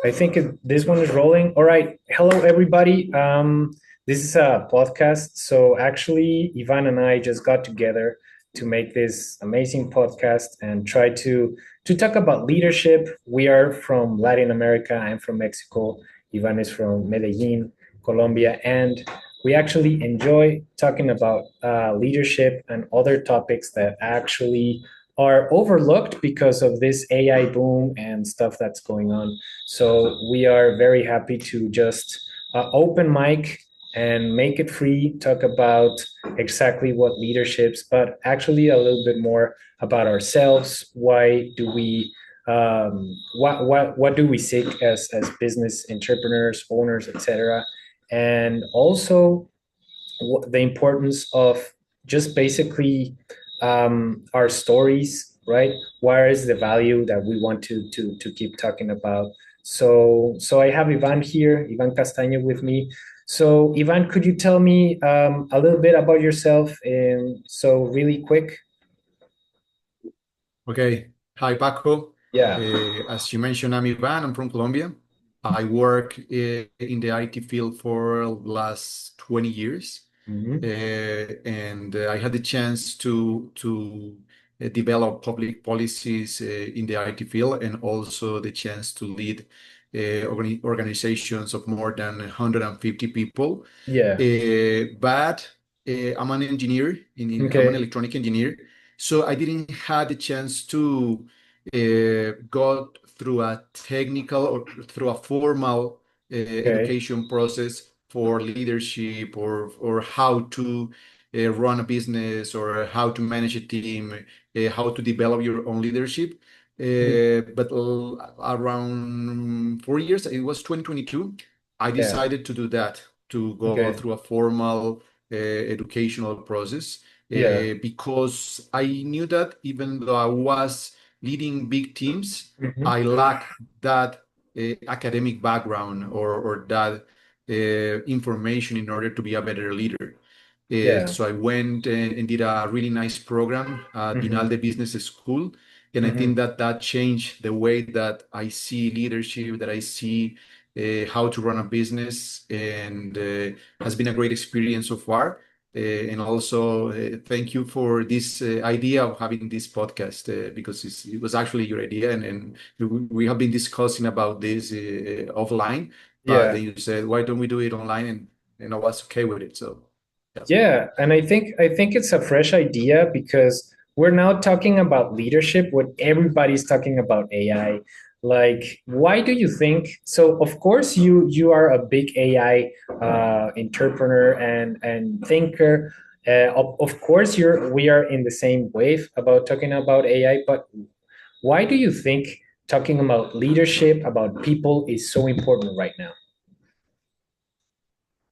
I think this one is rolling. All right. Hello, everybody. This is a podcast. So actually, Ivan and I just got together to make this amazing podcast and try to talk about leadership. We are from Latin America. I'm from Mexico. Ivan is from Medellin, Colombia, and we actually enjoy talking about leadership and other topics that actually are overlooked because of this AI boom and stuff that's going on. So we are very happy to just open mic and make it free, talk about exactly what leaderships, but actually a little bit more about ourselves. Why do we what do we seek as business entrepreneurs, owners, etc. And also the importance of just basically our stories, right? Where is the value that we want to keep talking about? So I have Ivan here, Ivan Castaño with me. So Ivan, could you tell me a little bit about yourself? And so really quick. Okay. Hi, Paco. Yeah. As you mentioned, I'm Ivan. I'm from Colombia. I work in the IT field for last 20 years. Mhm. And I had the chance to develop public policies in the IT field and also the chance to lead organizations of more than 150 people. Yeah. But I'm an engineer, I'm an Okay. electronic engineer, so I didn't have the chance to go through a technical or through a formal Okay. education process for leadership or how to run a business or how to manage a team, how to develop your own leadership. Mhm. But around 4 years, it was 2022, I Yeah. decided to do that, to go Okay. through a formal educational process Yeah. because I knew that even though I was leading big teams, Mhm. I lack that academic background or that information in order to be a better leader. Yeah. So I went and did a really nice program at Mhm. Vinalde Business School. And I think Mhm. that that changed the way that I see leadership, that I see how to run a business, and has been a great experience so far. And also, thank you for this idea of having this podcast because it was actually your idea, and we have been discussing about this offline. But Yeah. then you said, "Why don't we do it online?" And I was okay with it. So that's why. Yeah, and I think it's a fresh idea because we're now talking about leadership when everybody's talking about AI. Like, why do you think so? Of course, you are a big AI entrepreneur and thinker. Of course, we are in the same wave about talking about AI. But why do you think talking about leadership, about people, is so important right now?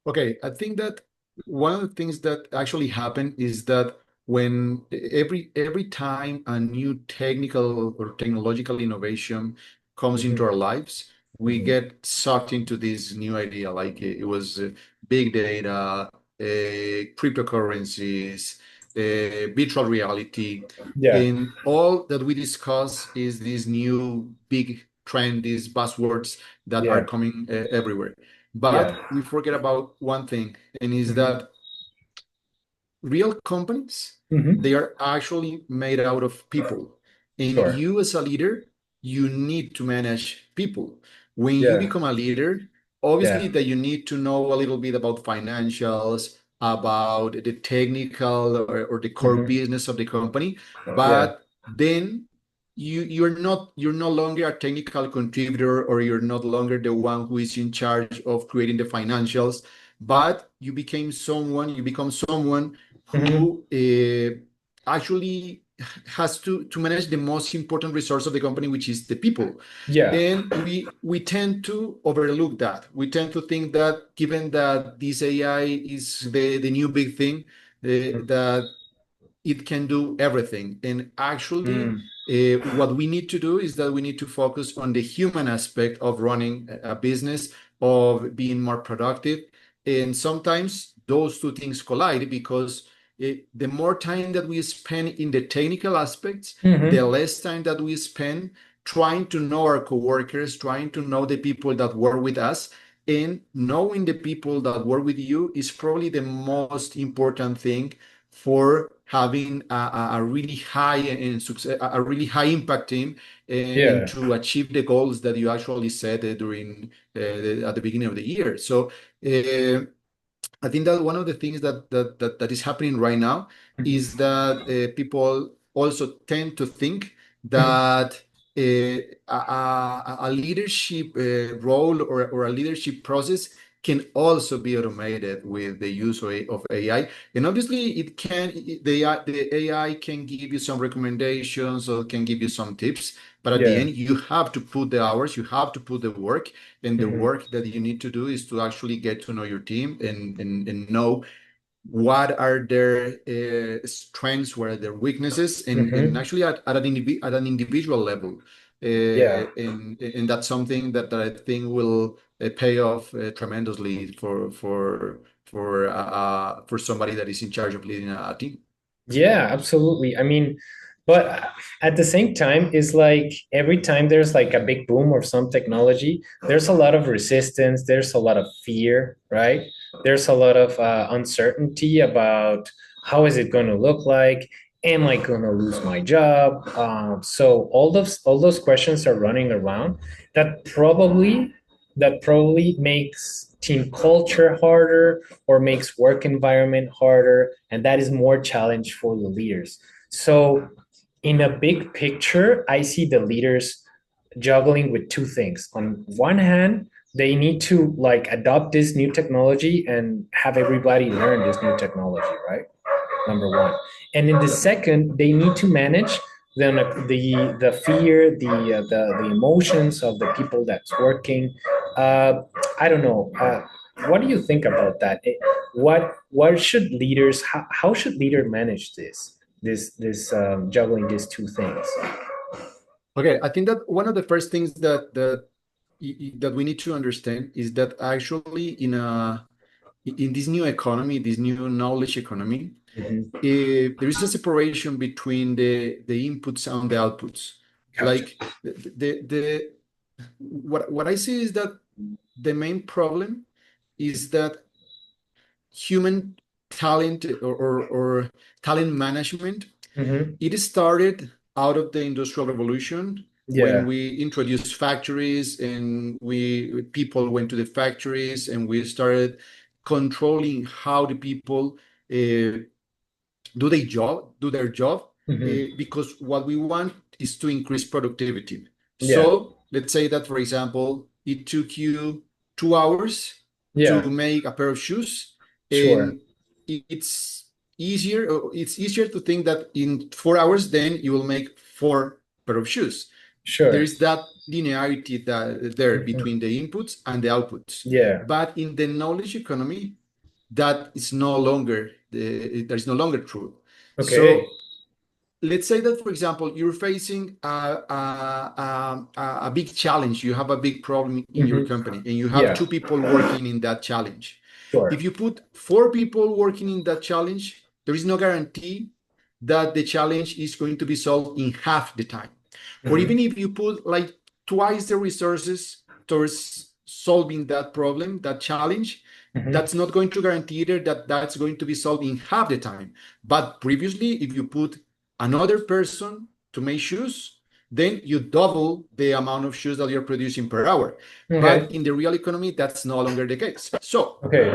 Okay, I think that one of the things that actually happened is that when every time a new technical or technological innovation comes into Mhm. our lives, we Mhm. get sucked into this new idea. Like it was big data, cryptocurrencies, virtual reality, Yeah, and all that we discuss is this new big trend, these buzzwords that are yeah, coming everywhere. yeah. But we forget about one thing, and is Mhm. that real companies, Mhm. they are actually made out of people. And Sure. you as a leader, you need to manage people. When you Yeah. become a leader, Yeah. obviously that you need to know a little bit about financials, about the technical or the core Hmm. business of the company, Yeah. but then you're no longer a technical contributor or you're no longer the one who is in charge of creating the financials, but you become someone Hmm. who actually has to manage the most important resource of the company, which is the people. Yeah. And we tend to overlook that. We tend to think that given that this AI is the new big thing, that it can do everything. And actually, Mm. what we need to do is that we need to focus on the human aspect of running a business, of being more productive. And sometimes those two things collide because the more time that we spend in the technical aspects, the Hmm. less time that we spend trying to know our coworkers, trying to know the people that work with us, and knowing the people that work with you is probably the most important thing for having a really high and success, a really high impact team, and Yeah. to achieve the goals that you actually set during at the beginning of the year. So I think that one of the things that is happening right now Mhm. is that people also tend to think Mhm. that a leadership role or a leadership process can also be automated with the use of AI. And obviously, it can the AI can give you some recommendations or can give you some tips, but at the Yeah. end, you have to put the hours, you have to put the work, and the Mhm. work that you need to do is to actually get to know your team and know what are their strengths, what are their weaknesses, and Mhm. actually at an individual level. Yeah. And that's something that I think will pay off tremendously for somebody that is in charge of leading a team. Yeah, absolutely. I mean, but at the same time, it's like every time there's like a big boom of some technology, there's a lot of resistance, there's a lot of fear, right? There's a lot of uncertainty about how is it going to look like? Am I going to lose my job? So all those questions are running around. That probably makes team culture harder or makes work environment harder, and that is more challenge for the leaders. So in a big picture, I see the leaders juggling with two things. On one hand, they need to like adopt this new technology and have everybody learn this new technology, right? Number one. And in the second, they need to manage the fear, the emotions of the people that's working. I don't know. What do you think about that? What should leaders? How should leader manage this juggling these two things? Okay, I think that one of the first things that we need to understand is that actually in this new economy, this new knowledge economy, Mhm. there is a separation between the inputs and the outputs. Gotcha. Like the what I see is that the main problem is that human talent or talent management, Hmm. it started out of the Industrial Revolution when Yeah. we introduced factories and we people went to the factories and we started controlling how the people do their job, Hmm. because what we want is to increase productivity. Yeah. So let's say that, for example, it took you 2 hours to Yeah. make a pair of shoes, Sure. and it's easier to think that in 4 hours, then you will make four pair of shoes. There Sure. is that linearity that there Mhm. between the inputs and the outputs. Yeah. But in the knowledge economy, that is no longer that is no longer true. Okay. So let's say that, for example, you're facing a big challenge. You have a big problem in your Hmm. company, and you have Yeah. two people working in that challenge. If Sure. you put four people working in that challenge, there is no guarantee that the challenge is going to be solved in half the time. Or Hmm. even if you put like twice the resources towards solving that problem, that challenge, Hmm. that's not going to guarantee either that that's going to be solved in half the time. But previously, if you put another person to make shoes, then you double the amount of shoes that you're producing per hour. But Okay. in the real economy, that's no longer the case. So Okay.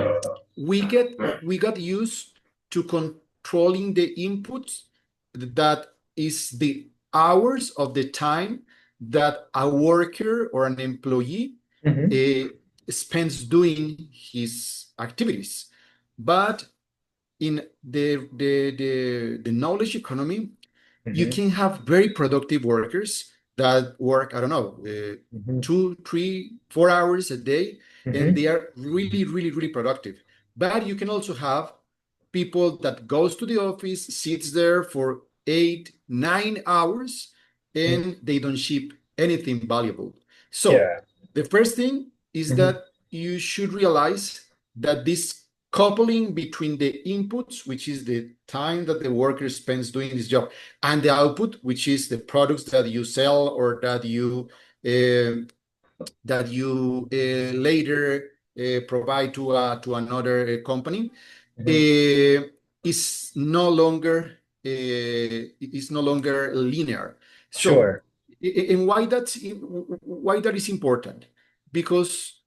we got used to controlling the inputs, that is the hours of the time that a worker or an employee Hmm. uh, spends doing his activities. But in the knowledge economy, you Hmm. can have very productive workers that work, I don't know, Hmm. 2, 3, 4 hours a day, and they Hmm. are really, really, really productive. But you can also have people that goes to the office, sits there for 8, 9 hours, and they don't ship anything valuable. So Yeah. the first thing is Hmm. that you should realize that this coupling between the inputs, which is the time that the worker spends doing this job, and the output, which is the products that you sell or that you later provide to another company, Mhm. is no longer linear. So, Sure. and why that is important? Because,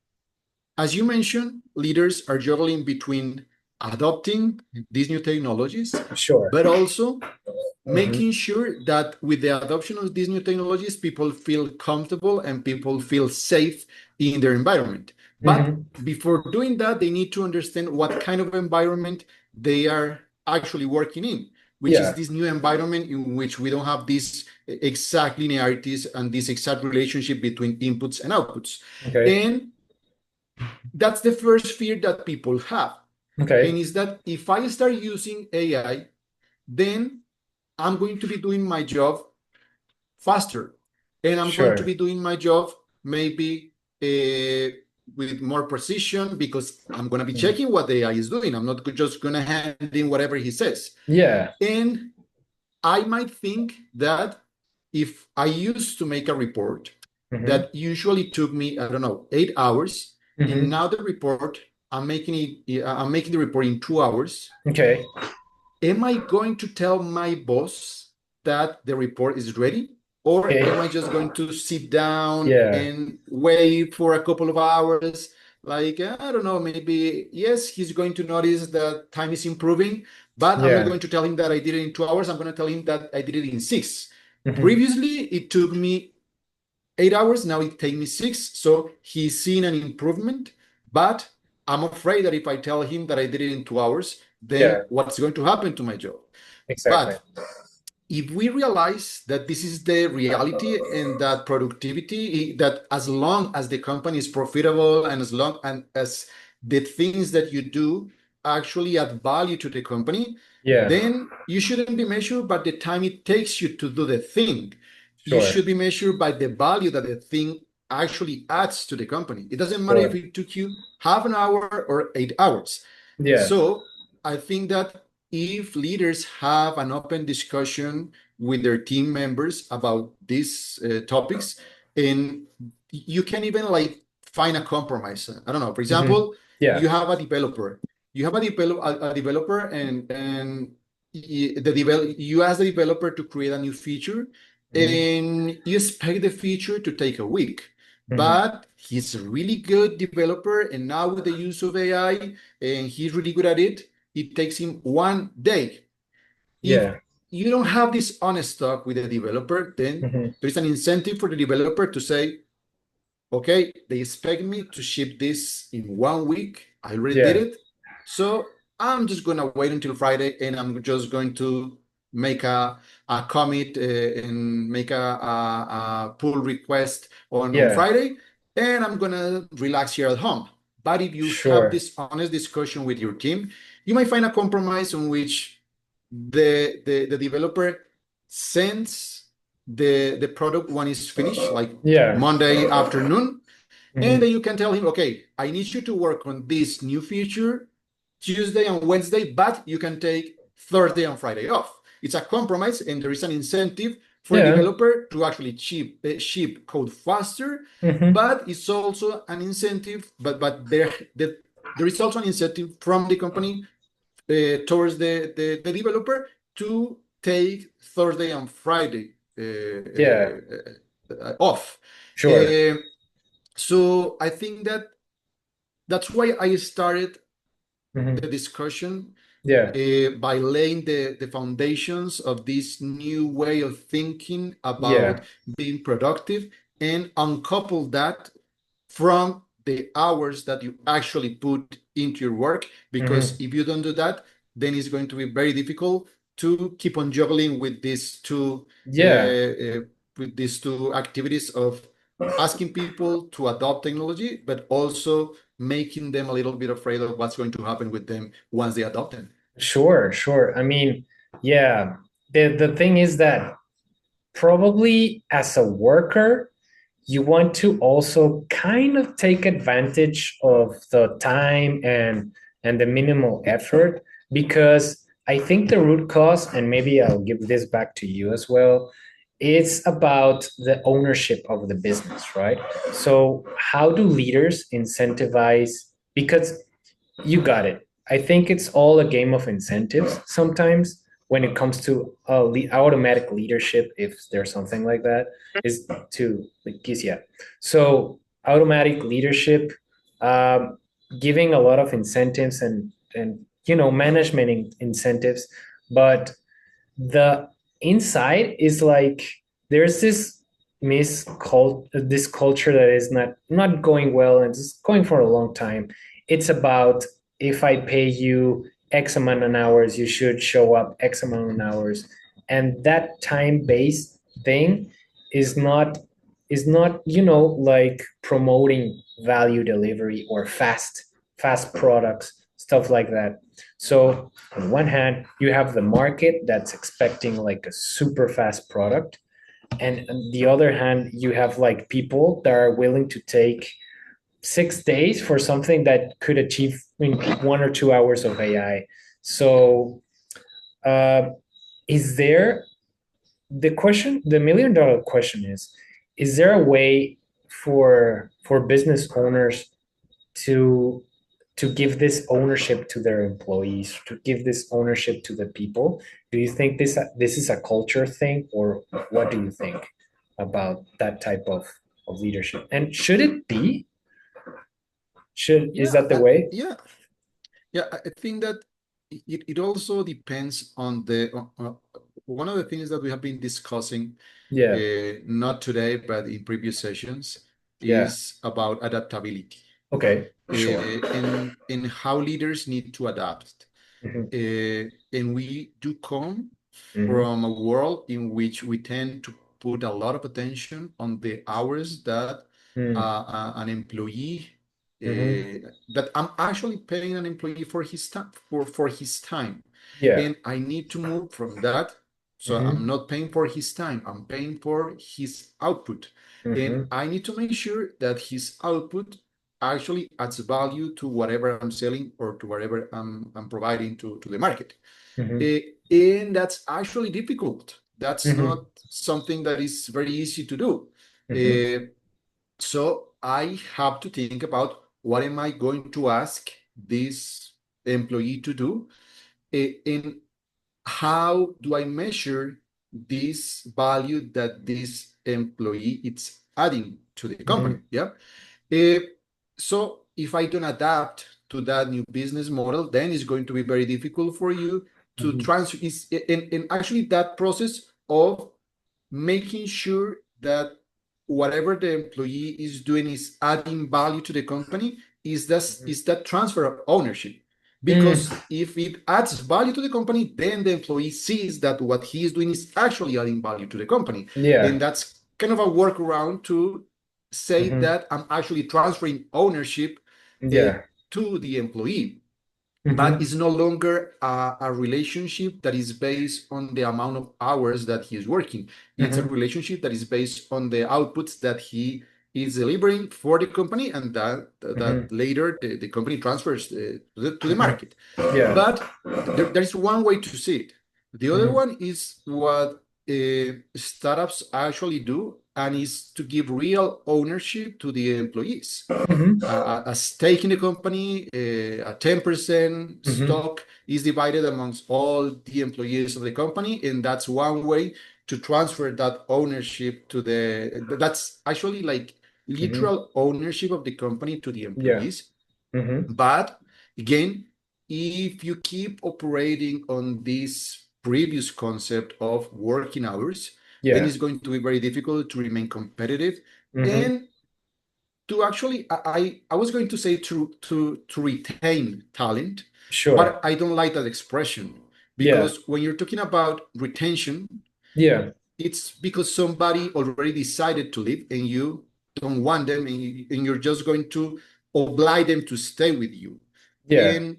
as you mentioned, leaders are juggling between adopting these new technologies, Sure. but also Mhm. making sure that with the adoption of these new technologies, people feel comfortable and people feel safe in their environment. But Mhm. before doing that, they need to understand what kind of environment they are actually working in, which is Yeah. this new environment in which we don't have these exact linearities and this exact relationship between inputs and outputs. Okay. And that's the first fear that people have. And Okay. is that if I start using AI, then I'm going to be doing my job faster. And I'm going to Sure. be doing my job maybe with more precision because I'm going to be Mhm. checking what the AI is doing. I'm not just going to hand in whatever he says. Yeah. And I might think that if I used to make a report Mhm. that usually took me, I don't know, 8 hours, and Mhm. now the report, I'm making the report in 2 hours. Okay. Am I going to tell my boss that the report is ready? Or Okay. am I just going to sit down Yeah. and wait for a couple of hours? Like, I don't know, maybe, yes, he's going to notice that time is improving, but I'm not Yeah. going to tell him that I did it in 2 hours. I'm going to tell him that I did it in six. Mhm. Previously, it took me 8 hours. Now it takes me six. So he's seen an improvement, but I'm afraid that if I tell him that I did it in 2 hours, then Yeah. what's going to happen to my job? Exactly. But if we realize that this is the reality and that productivity, that as long as the company is profitable and as long as the things that you do actually add value to the company, Yeah. then you shouldn't be measured by the time it takes you to do the thing. You Sure. should be measured by the value that the thing actually adds to the company. It doesn't matter if Sure. it took you half an hour or 8 hours. Yeah. So I think that if leaders have an open discussion with their team members about these topics, and you can even like find a compromise. I don't know. For Mhm. example, you Yeah. have a developer. You have a developer, and you ask the developer to create a new feature, Mhm. and you expect the feature to take a week. Mhm. But he's a really good developer, and now with the use of AI, and he's really good at it, it takes him one day. If Yeah. you don't have this on stock with the developer, then Mhm. there's an incentive for the developer to say, okay, they expect me to ship this in 1 week. I already did Yeah. it. So I'm just going to wait until Friday and I'm just going to make a commit and make a pull request on Yeah. Friday. And I'm going to relax here at home. But if you have Sure. this honest discussion with your team, you might find a compromise on which the developer sends the product when it's finished, like Yeah. Monday afternoon, and Mhm. then you can tell him, okay, I need you to work on this new feature Tuesday and Wednesday, but you can take Thursday and Friday off. It's a compromise, and there is an incentive for a Yeah. developer to actually ship code faster, Mhm. but it's also an incentive, but there is also an incentive from the company towards the developer to take Thursday and Friday Yeah. off. Sure. Uh, so I think that that's why I started the Mhm. discussion Yeah. by laying the foundations of this new way of thinking about Yeah. being productive and uncouple that from the hours that you actually put into your work. Because Mhm. if you don't do that, then it's going to be very difficult to keep on juggling Yeah. with these two activities of asking people to adopt technology, but also making them a little bit afraid of what's going to happen with them once they adopt them. Sure. Sure. I mean, yeah. The thing is that probably as a worker, you want to also kind of take advantage of the time and and the minimal effort, because I think the root cause, and maybe I'll give this back to you as well, it's about the ownership of the business, right? So how do leaders incentivize? Because you got it. I think it's all a game of incentives sometimes when it comes to automatic leadership, if there's something like that, is to like yeah. So automatic leadership, um, giving a lot of incentives and management incentives, but the inside is like there's this culture that is not going well and it's going for a long time. It's about, if I pay you X amount of hours, you should show up X amount of hours, and that time based thing is not like promoting value delivery or fast products, stuff like that. So on one hand, you have the market that's expecting like a super fast product. And on the other hand, you have like people that are willing to take 6 days for something that could achieve in 1 or 2 hours of AI. So, uh, is there the $1 million question is there a way for business owners to give this ownership to their employees, to give this ownership to the people? Do you think this is a culture thing, or what do you think about that type of leadership? And should it be? Is Yeah, that the way? I think that it also depends on one of the things that we have been discussing, Yeah, not today, but in previous sessions, yeah. is about adaptability, Okay, sure. and how leaders need to adapt. Hmm. And we do come Hmm. from a world in which we tend to put a lot of attention on the hours that an employee Hmm. that I'm actually paying an employee for his time for his time, Yeah. and I need to move from that. So I'm Hmm. not paying for his time, I'm paying for his output, and Hmm. I need to make sure that his output actually adds value to whatever I'm selling or to whatever I'm providing to the market. Hmm. Eh, and that's actually difficult. That's Hmm. not something that is very easy to do. Hmm. Eh, so I have to think about what am I going to ask this employee to do, and how do I measure this value that this employee is adding to the company? Hmm. Yeah. Eh, so if I don't adapt to that new business model, then it's going to be very difficult for you to Hmm. transfer. And actually that process of making sure that whatever the employee is doing is adding value to the company is that transfer of ownership. Hmm. Because if it adds value to the company, then the employee sees that what he is doing is actually adding value to the company. Yeah. And that's kind of a workaround to say Hmm. that I'm actually transferring ownership uh, Yeah. to the employee. But Hmm. it's no longer a relationship that is based on the amount of hours that he is working. It's a Hmm. relationship that is based on the outputs that he is delivering for the company, and that Hmm. later the company transfers to the Hmm. market. Yeah. But there's one way to see it. The other Hmm. one is what startups actually do, and is to give real ownership to the employees. Hmm. A stake in the company, a 10% Hmm. stock is divided amongst all the employees of the company, and that's one way to transfer that ownership that's actually like Hmm. literal ownership of the company to the Yeah. employees. Hmm. But again, if you keep operating on this previous concept of working hours, then Yeah. it's going to be very difficult to remain competitive. Hmm. And to actually, I was going to say to retain talent, Sure. but I don't like that expression, Yeah. because when you're talking about retention, Yeah. it's because somebody already decided to leave and you don't want them, and you're just going to oblige them to stay with you. Yeah. And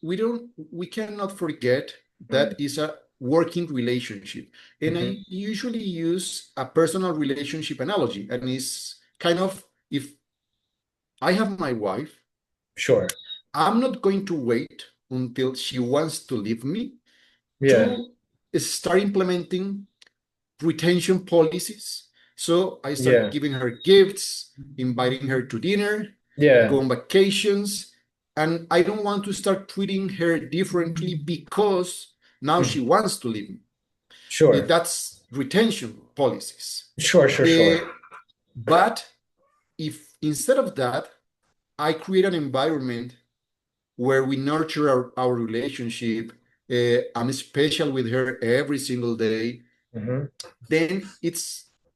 we cannot forget that is a working relationship. And Hmm. I usually use a personal relationship analogy, and it's kind of, if I have my wife, Sure. I'm not going to wait until she wants to leave me Yeah. to start implementing retention policies. So I start Yeah. giving her gifts, inviting her to dinner, Yeah. go on vacations, and I don't want to start treating her differently because now she Mm. wants to leave me. Sure. That's retention policies. Sure, sure, Uh, sure. but if instead of that, I create an environment where we nurture our relationship, I'm special with her every single day, Hmm. then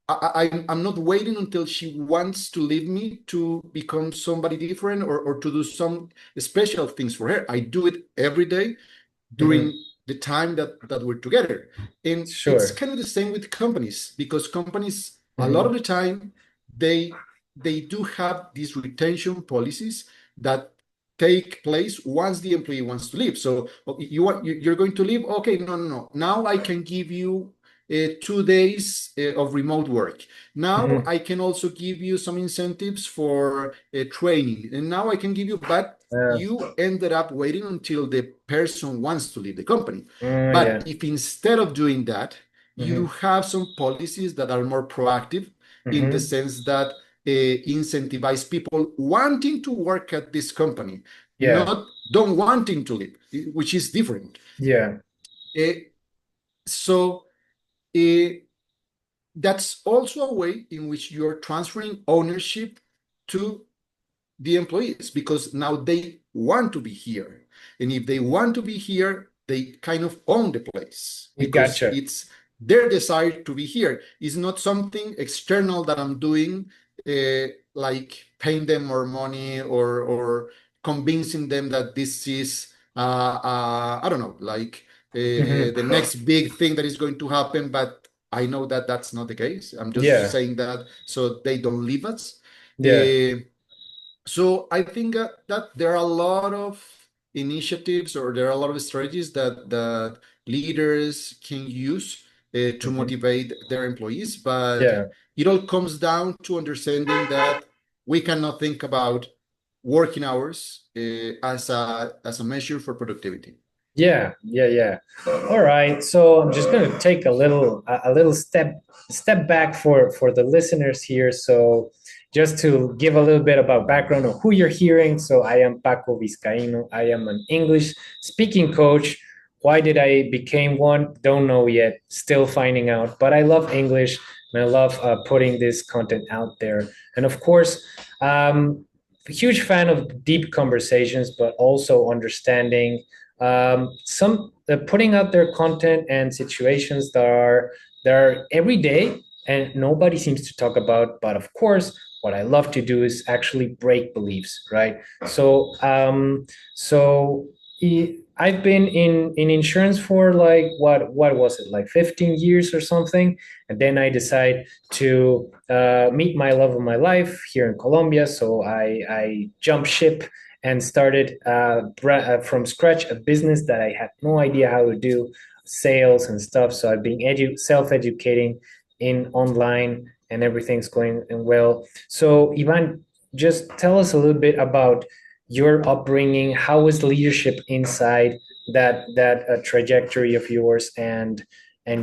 I'm not waiting until she wants to leave me to become somebody different or to do some special things for her. I do it every day Hmm. during the time that we're together. And it's Sure. kind of the same with companies, because companies, a lot Hmm. of the time, they they do have these retention policies that take place once the employee wants to leave. So you're going to leave? Okay, no, no, no. Now I can give you 2 days of remote work. Now Hmm. I can also give you some incentives for training, and now I can give you, but you ended up waiting until the person wants to leave the company. But Yeah. if instead of doing that, you Hmm. have some policies that are more proactive in the Hmm. sense that incentivize people wanting to work at this company, Yeah. not don't wanting to leave, which is different. Yeah. Uh, so uh, that's also a way in which you're transferring ownership to the employees, because now they want to be here. And if they want to be here, they kind of own the place We because gotcha. it's their desire to be here. It's not something external that I'm doing, like paying them more money or convincing them that this is, I don't know, like Hmm. the next big thing that is going to happen. But I know that that's not the case. I'm just Yeah. saying that so they don't leave us. Yeah. Uh, so I think that there are a lot of initiatives, or there are a lot of strategies that leaders can use to Hmm. motivate their employees, but Yeah. it all comes down to understanding that we cannot think about working hours as a measure for productivity. Yeah, yeah, yeah. All right. So I'm just going to take a little step back for the listeners here. So just to give a little bit about background of who you're hearing. So I am Paco Vizcaino. I am an English speaking coach. Why did I became one? Don't know yet. Still finding out. But I love English and I love putting this content out there. And of course, a huge fan of deep conversations, but also understanding some putting out their content and situations that are every day and nobody seems to talk about. But of course, what I love to do is actually break beliefs, right? So, so I've been in insurance for like what was it, like 15 years or something, and then I decide to meet my love of my life here in Colombia. So I jumped ship and started from scratch a business that I had no idea how to do, sales and stuff. So I've been self-educating in online and everything's going well. So Ivan, just tell us a little bit about your upbringing. How was leadership inside that trajectory of yours, and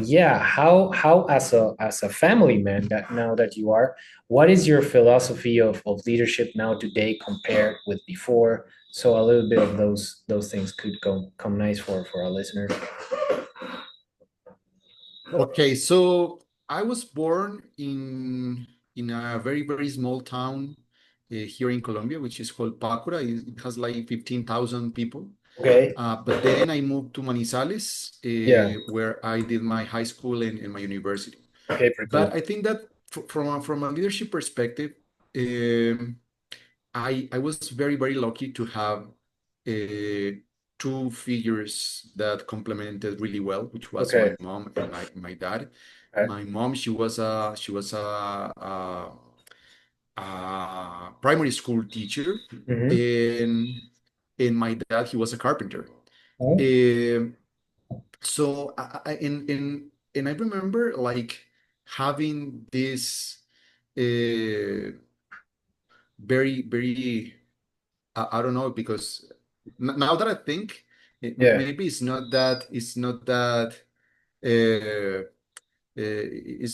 yeah, how as a family man that now that you are, what is your philosophy of leadership now today compared with before? So a little bit of those things could come nice for our listeners. Okay, so I was born in a very, very small town here in Colombia, which is called Pácora. It has like 15,000 people. Okay. But then I moved to Manizales, Yeah. where I did my high school and my university. Okay, pretty But cool. I think that from a leadership perspective, um, I was very, very lucky to have two figures that complemented really well, which was my Okay. mom and my dad. Okay. My mom, she was a primary school teacher, Mm-hmm. and my dad, he was a carpenter. Oh. Um, so and I remember like having this very, very I don't know, because now that I think, Yeah, maybe uh, it's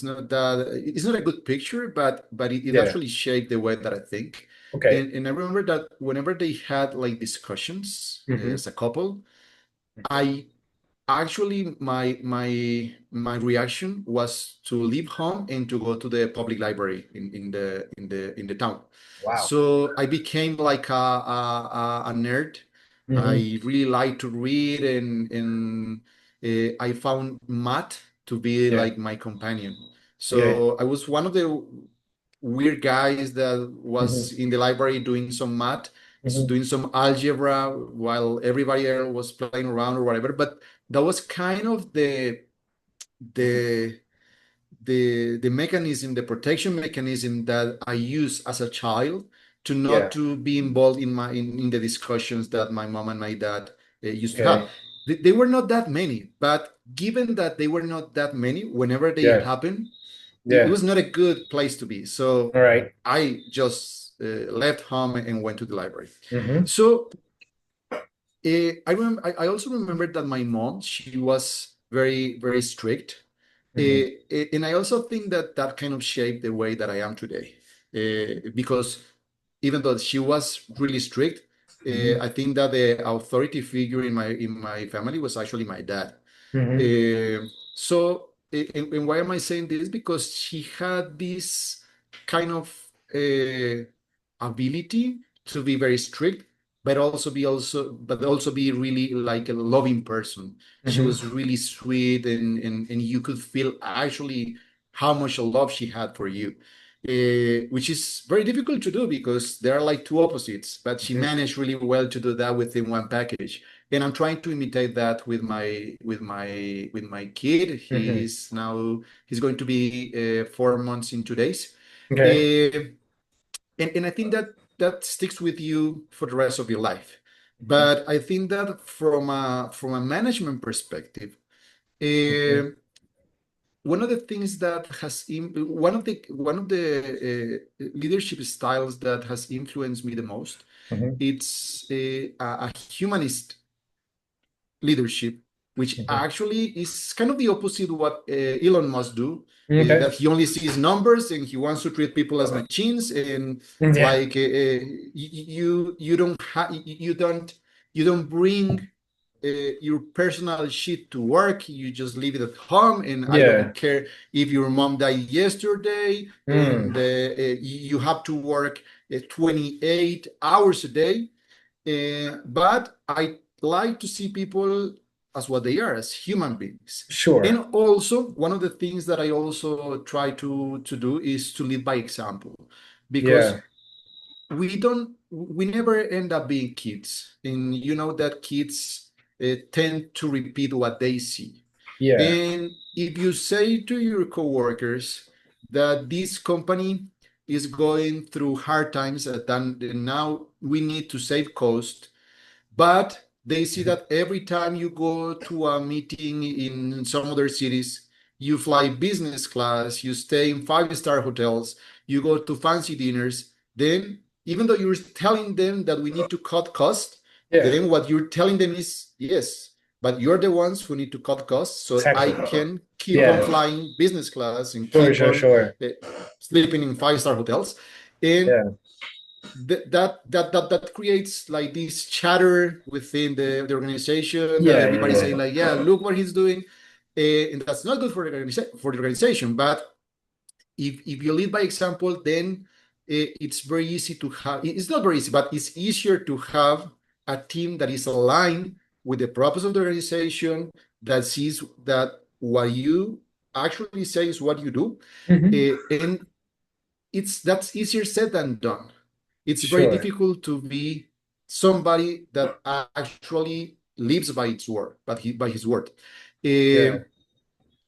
not a good picture, but it yeah. actually shaped the way that I think. Okay. And I remember that whenever they had like discussions Mm-hmm. as a couple, I actually my reaction was to leave home and to go to the public library in the town. Wow. So I became like a nerd. Mm-hmm. I really like to read, and I found math to be Yeah, like my companion. yeah. So I was one of the weird guys that was Mm-hmm. in the library doing some math, Mm-hmm. doing some algebra while everybody else was playing around or whatever. But that was kind of the the mechanism, the protection mechanism that I used as a child to not Yeah. to be involved in the discussions that my mom and my dad used to have. Okay. They were not that many, but given that they were not that many, whenever they Yeah. happened, it Yeah. was not a good place to be. So All right. I just left home and went to the library. Mm-hmm. So I also remember that my mom, she was very, very strict. Mm-hmm. And I also think that that kind of shaped the way that I am today. Because even though she was really strict, Mm-hmm. I think that the authority figure in my family was actually my dad. Mm-hmm. And why am I saying this? Because she had this kind of uh, ability to be very strict, but also be really like a loving person. She was Mm-hmm. really sweet, and you could feel actually how much love she had for you. Which is very difficult to do because they are like two opposites, but she Mm-hmm. managed really well to do that within one package. And I'm trying to imitate that with my kid. Mm-hmm. He's going to be 4 months in 2 days. Okay. Uh, and I think that that sticks with you for the rest of your life. But I think that from a management perspective, Mm-hmm. uh, one of the things that one of the leadership styles that has influenced me the most, Mm-hmm. it's a humanist leadership, which Mm-hmm. actually is kind of the opposite of what Elon Musk do. Okay. That he only sees numbers and he wants to treat people as machines, and Yeah. like you don't bring your personal shit to work. You just leave it at home, and I Yeah. don't care if your mom died yesterday Mm. and you have to work 28 hours a day. But I like to see people as what they are, as human beings. And Sure. also, one of the things that I also try to do is to lead by example, because Yeah. we never end up being kids. And you know that kids tend to repeat what they see. Yeah. And if you say to your coworkers that this company is going through hard times, and now we need to save cost, but they see Mhm. that every time you go to a meeting in some other cities, you fly business class, you stay in five-star hotels, you go to fancy dinners, then even though you're telling them that we need to cut costs, Yeah. then what you're telling them is yes, but you're the ones who need to cut costs so I Exactly. can keep on Yeah. flying business class and Sure, keep sure, on sure. uh, sleeping in five-star hotels. And Yeah. that creates like this chatter within the organization, that Yeah, everybody yeah, say like, yeah, look what he's doing. And that's not good for the organization. But if you lead by example, then it's very easy to have, it's not very easy, but it's easier to have a team that is aligned with the purpose of the organization, that sees that what you actually say is what you do. hmm And that's easier said than done. It's very Sure. difficult to be somebody that actually lives by its word, by his word. Yeah.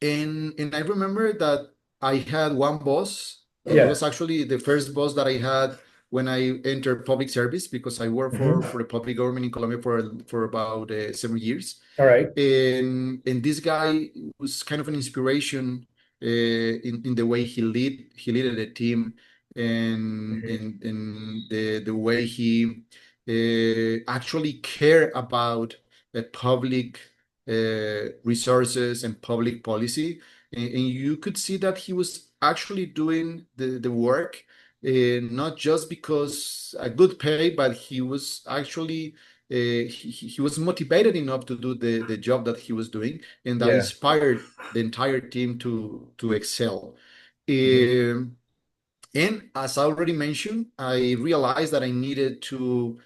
Um, and I remember that I had one boss. It Yeah. was actually the first boss that I had when I entered public service, because I worked for hmm the public government in Colombia for about 7 years. All right. And this guy was kind of an inspiration in the way he led the team, and hmm and the way actually care about public resources and public policy. And you could see that he was actually doing the work, not just because a good pay, but he was actually he was motivated enough to do the job that he was doing, and that Yeah. inspired the entire team to excel. Mhm. Um, and as I already mentioned, I realized that I needed to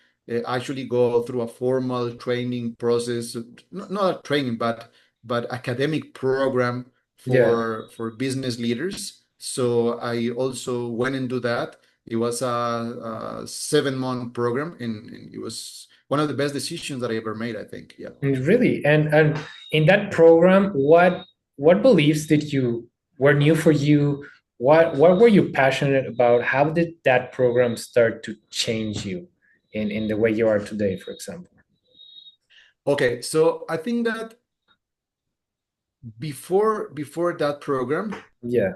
actually go through a formal training process, not a training, but academic program Yeah. for business leaders. So I also went and do that. It was a 7-month program, and it was one of the best decisions that I ever made, I think. Yeah. Really? And in that program, what beliefs did you were new for you? What were you passionate about? How did that program start to change you in the way you are today, for example? Okay, so I think that before that program, Yeah,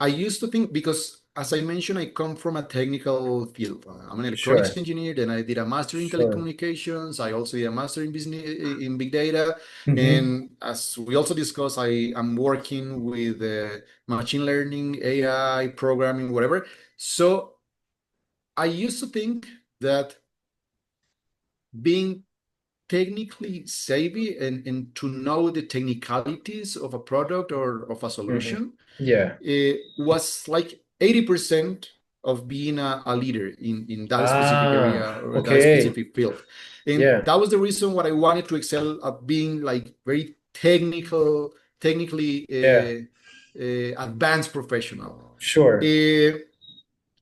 I used to think, because as I mentioned, I come from a technical field. I'm an electronics sure, engineer, then I did a master in sure. telecommunications. I also did a master in business in big data. Hmm. And as we also discussed, I am working with machine learning, AI, programming, whatever. So I used to think that being technically savvy and to know the technicalities of a product or of a Hmm. solution Yeah. was like 80% of being a leader in that specific Ah, area or that okay. specific field. And Yeah, that was the reason why I wanted to excel at being like very technically yeah, advanced professional. sure. Uh,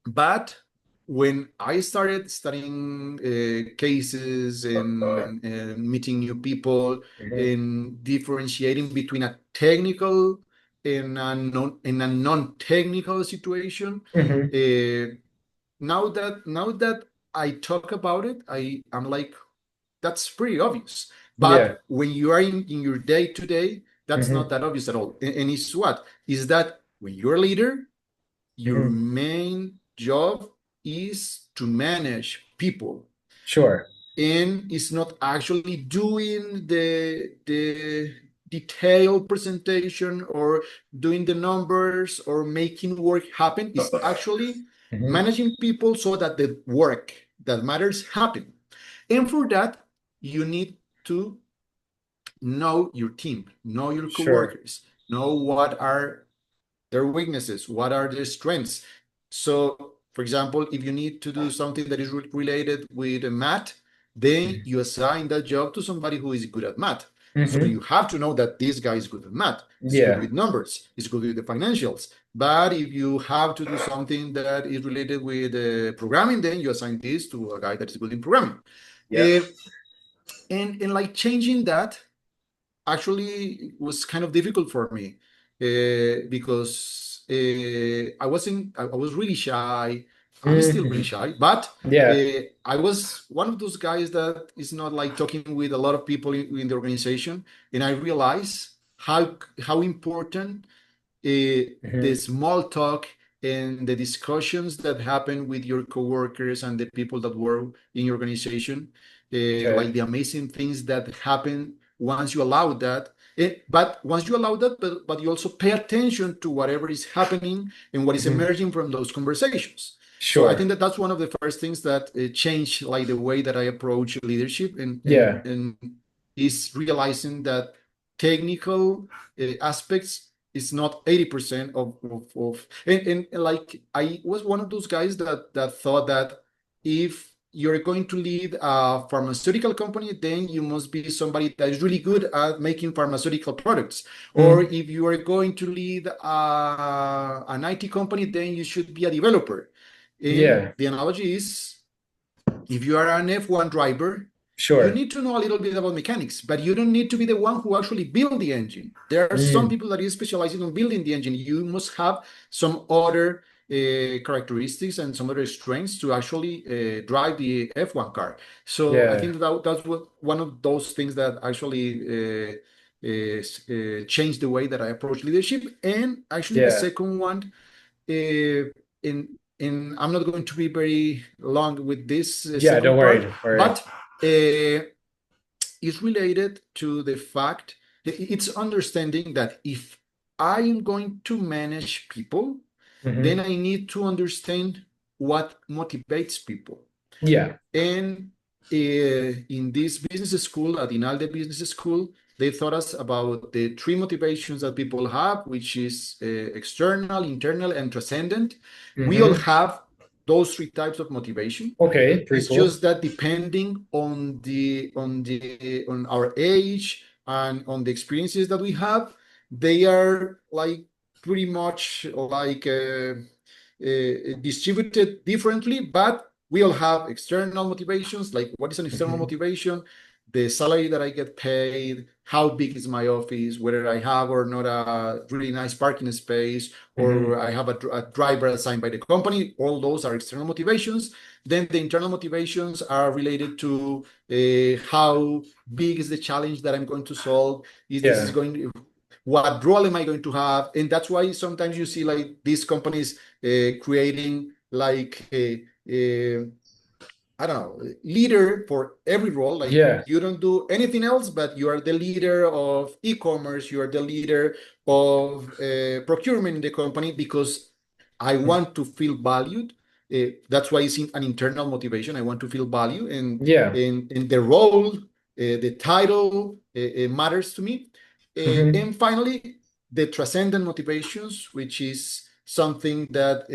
but when I started studying cases and meeting new people Hmm. and differentiating between a technical and a non-technical situation, Hmm. uh, now that I talk about it, I'm like, that's pretty obvious. Yeah. But when you are in your day to day, that's not Hmm. that obvious at all. And it's what is that when you're a leader, your Hmm. main job is to manage people, Sure. and it's not actually doing the detailed presentation or doing the numbers or making work happen. It's actually Hmm. managing people so that the work that matters happen. And for that, you need to know your team, know your Sure. coworkers, know what are their weaknesses, what are their strengths. So, for example, if you need to do something that is related with math, then you assign that job to somebody who is good at math. So Hmm. you have to know that this guy is good at math, is good Yeah. with numbers, is good with the financials. But if you have to do something that is related with programming, then you assign this to a guy that is good in programming. Yeah. Uh, and like changing that actually was kind of difficult for me because I was really shy. I'm still really Hmm. shy, but Yeah. I was one of those guys that is not like talking with a lot of people in the organization, and I realized how important the Hmm. small talk and the discussions that happen with your coworkers and the people that work in your organization, like Okay. the amazing things that happen once you allow that. But once you allow that, but you also pay attention to whatever is happening and what is Hmm. emerging from those conversations. So I think Sure. that that's one of the first things that changed, like the way that I approach leadership, Yeah. and is realizing that technical aspects is not 80% and like I was one of those guys that thought that if you're going to lead a pharmaceutical company, then you must be somebody that is really good at making pharmaceutical products. Or Mm. if you are going to lead an IT company, then you should be a developer. And Yeah. the analogy is, if you are an F1 driver, you Sure. need to know a little bit about mechanics, but you don't need to be the one who actually build the engine. There are some Mm. people that is specializing on building the engine. You must have some other characteristics and some other strengths to actually drive the F1 car. So I Yeah. think that's one of those things that actually changed the way that I approach leadership. And actually, the Yeah. second one, uh, in and I'm not going to be very long with this Yeah, second don't worry, part, don't worry. but it's related to the fact that it's understanding that if I am going to manage people, then I need to understand what motivates people. Yeah. And in this business school, at INALDE Business School, they taught us about the three motivations that people have, which is external, internal, and transcendent. We all have those three types of motivation. Okay, pretty It's cool. just that depending on our age and on the experiences that we have, they are like pretty much like distributed differently, but we all have external motivations. Like, what is an external motivation? The salary that I get paid, how big is my office, whether I have or not a really nice parking space, or I have a driver assigned by the company. All those are external motivations. Then the internal motivations are related to how big is the challenge that I'm going to solve. What role am I going to have? And that's why sometimes you see like these companies creating like I don't know, leader for every role. Like, you don't do anything else, but you are the leader of e-commerce. You are the leader of procurement in the company because I want to feel valued. That's why it's an internal motivation. I want to feel value, and the role, the title, it matters to me. And finally, the transcendent motivations, which is something that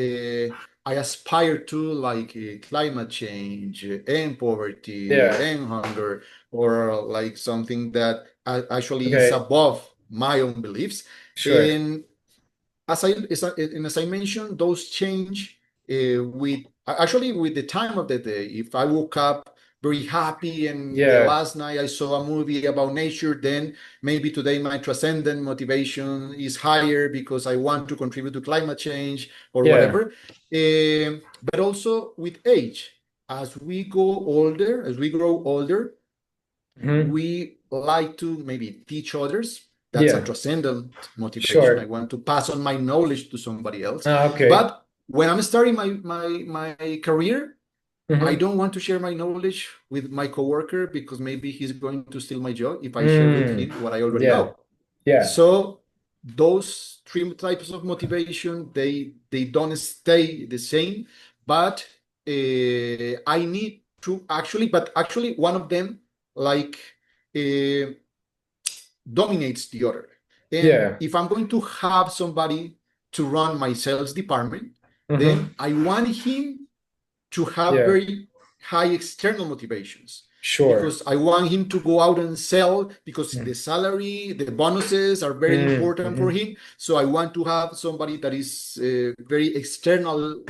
I aspire to, like climate change and poverty and hunger, or like something that actually is above my own beliefs. And as I mentioned, those change with the time of the day. If I woke up very happy and the last night I saw a movie about nature, then maybe today my transcendent motivation is higher because I want to contribute to climate change or whatever. But also with age, as we grow older, we like to maybe teach others. That's a transcendent motivation. I want to pass on my knowledge to somebody else. But when I'm starting my career, I don't want to share my knowledge with my coworker because maybe he's going to steal my job if I share with him what I already know. So those three types of motivation, they don't stay the same, but I need to actually one of them like dominates the other. And if I'm going to have somebody to run my sales department, then I want him to have very high external motivations. Because I want him to go out and sell, because the salary, the bonuses are very important for him. So I want to have somebody that is very external,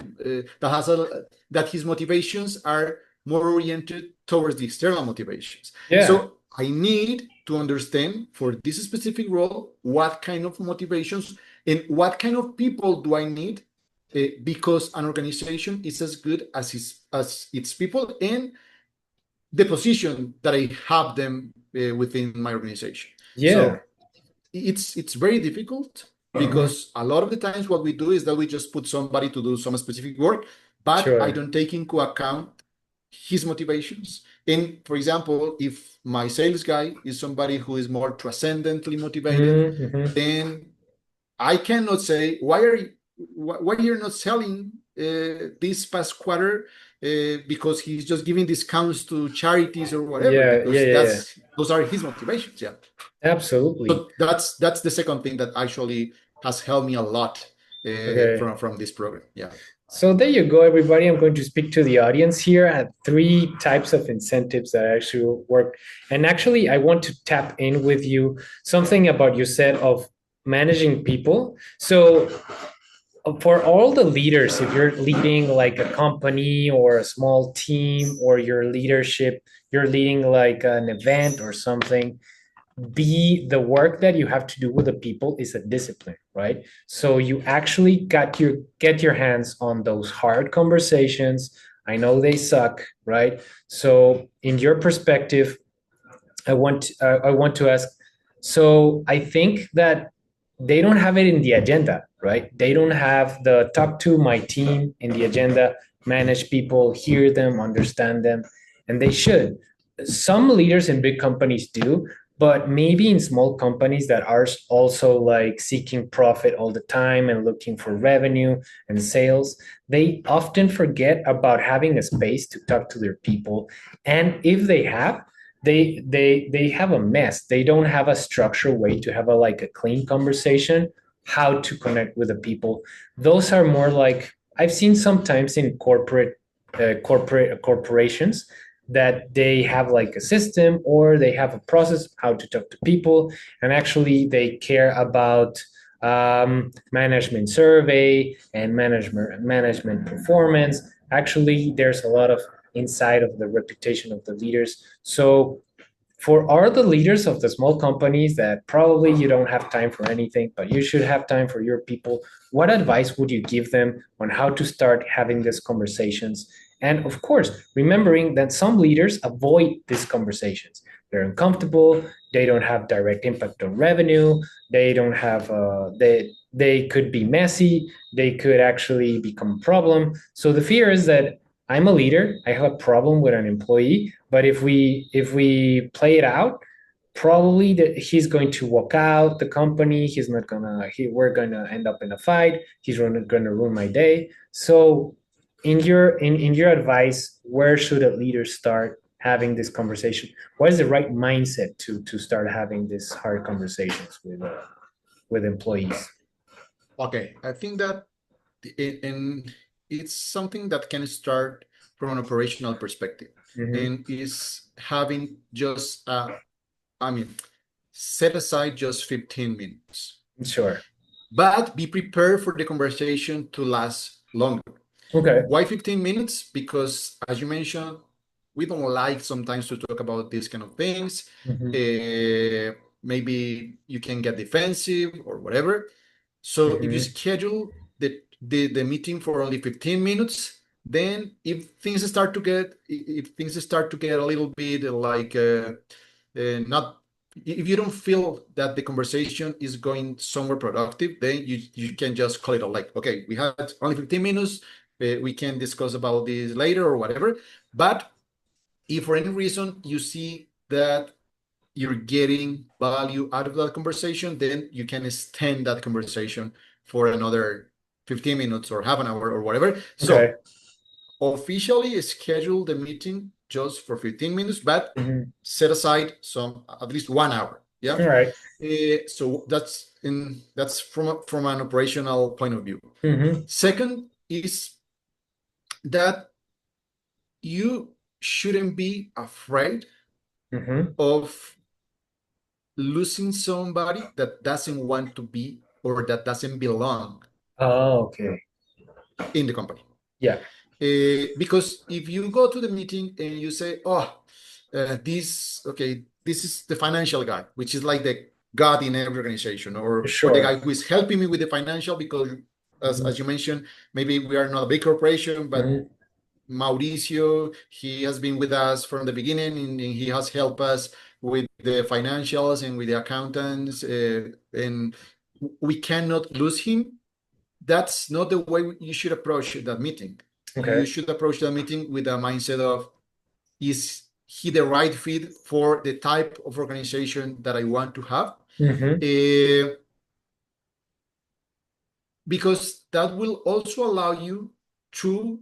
that his motivations are more oriented towards the external motivations. So I need to understand for this specific role what kind of motivations and what kind of people do I need, because an organization is as good as its people and the position that I have them within my organization. So it's very difficult because a lot of the times what we do is that we just put somebody to do some specific work, but I don't take into account his motivations. And for example, if my sales guy is somebody who is more transcendently motivated, then I cannot say why you're not selling this past quarter, because he's just giving discounts to charities or whatever, because those are his motivations. Absolutely. So that's the second thing that actually has helped me a lot from this program. So there you go, everybody. I'm going to speak to the audience here at three types of incentives that actually work. And actually, I want to tap in with you something about you said of managing people. So for all the leaders, if you're leading like a company or a small team, or your leadership, you're leading like an event or something, the work that you have to do with the people is a discipline, right? So you actually get your hands on those hard conversations. I know they suck, right? So in your perspective, I want to ask, so I think that they don't have it in the agenda, right? They don't have the talk to my team in the agenda, manage people, hear them, understand them, and they should. Some leaders in big companies do, but maybe in small companies that are also like seeking profit all the time and looking for revenue and sales, they often forget about having a space to talk to their people. And if they have, they have a mess. They don't have a structured way to have a like a clean conversation, how to connect with the people. Those are more like I've seen sometimes in corporations that they have like a system or they have a process how to talk to people, and actually they care about management survey and management performance. Actually, there's a lot of inside of the reputation of the leaders. So for all the leaders of the small companies that probably you don't have time for anything, but you should have time for your people, what advice would you give them on how to start having these conversations? And of course, remembering that some leaders avoid these conversations. They're uncomfortable. They don't have direct impact on revenue. They don't have. They could be messy. They could actually become a problem. So the fear is that I'm a leader. I have a problem with an employee, but if we play it out, probably that he's going to walk out the company. He's not gonna. We're gonna end up in a fight. He's gonna ruin my day. So, in your advice, where should a leader start having this conversation? What is the right mindset to start having these hard conversations with employees? Okay, I think that and it's something that can start from an operational perspective, Hmm. and is having just I mean, set aside just 15 minutes, Sure. but be prepared for the conversation to last longer. Okay. Why 15 minutes? Because as you mentioned, we don't like sometimes to talk about these kind of things. Hmm. Maybe you can get defensive or whatever. So if you Hmm. schedule the meeting for only 15 minutes, then if things start to get a little bit like not if you don't feel that the conversation is going somewhere productive, then you can just call it a like, okay, we had only 15 minutes, we can discuss about this later or whatever. But if for any reason you see that you're getting value out of that conversation, then you can extend that conversation for another 15 minutes or half an hour or whatever. Okay. So officially schedule the meeting just for 15 minutes, but Hmm. set aside some at least 1 hour. Yeah. All right. So that's from an operational point of view. Mm-hmm. Second is that you shouldn't be afraid Mm-hmm. of losing somebody that doesn't want to be or that doesn't belong Oh, okay. in the company. Yeah. Because if you go to the meeting and you say, "Oh, this is the financial guy," which is like the god in every organization, or the Sure. guy who is helping me with the financial, because as Mm-hmm. you mentioned, maybe we are not a big corporation, but Mm-hmm. Mauricio, he has been with us from the beginning, and he has helped us with the financials and with the accountants, and we cannot lose him. That's not the way you should approach that meeting. You Okay. should approach that meeting with a mindset of, is he the right fit for the type of organization that I want to have? Mm-hmm. Uh, because that will also allow you to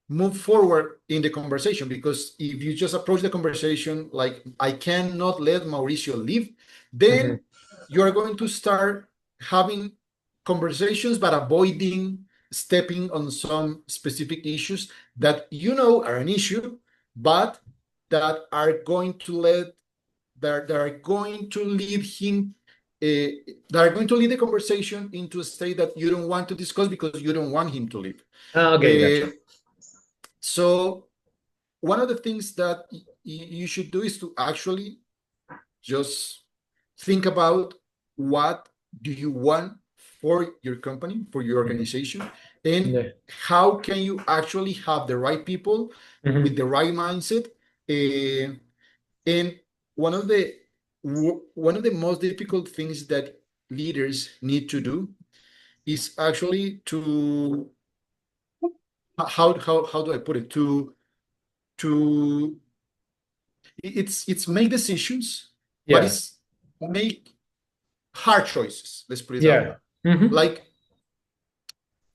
move forward in the conversation. Because if you just approach the conversation like, I cannot let Mauricio leave, Mm-hmm. then you are going to start having conversations but avoiding stepping on some specific issues that are an issue, but that are going to that are going to lead him that are going to lead the conversation into a state that you don't want to discuss because you don't want him to leave. Oh, okay, gotcha. uh, so one of the things that you should do is to actually just think about, what do you want for your company, for your Mm-hmm. organization, and Yeah. how can you actually have the right people with Mm-hmm. the right mindset. And one of the most difficult things that leaders need to do is actually to how do I put it, to it's make decisions, but Yeah. it's make hard choices. Let's put it that way. Yeah. Hmm. Like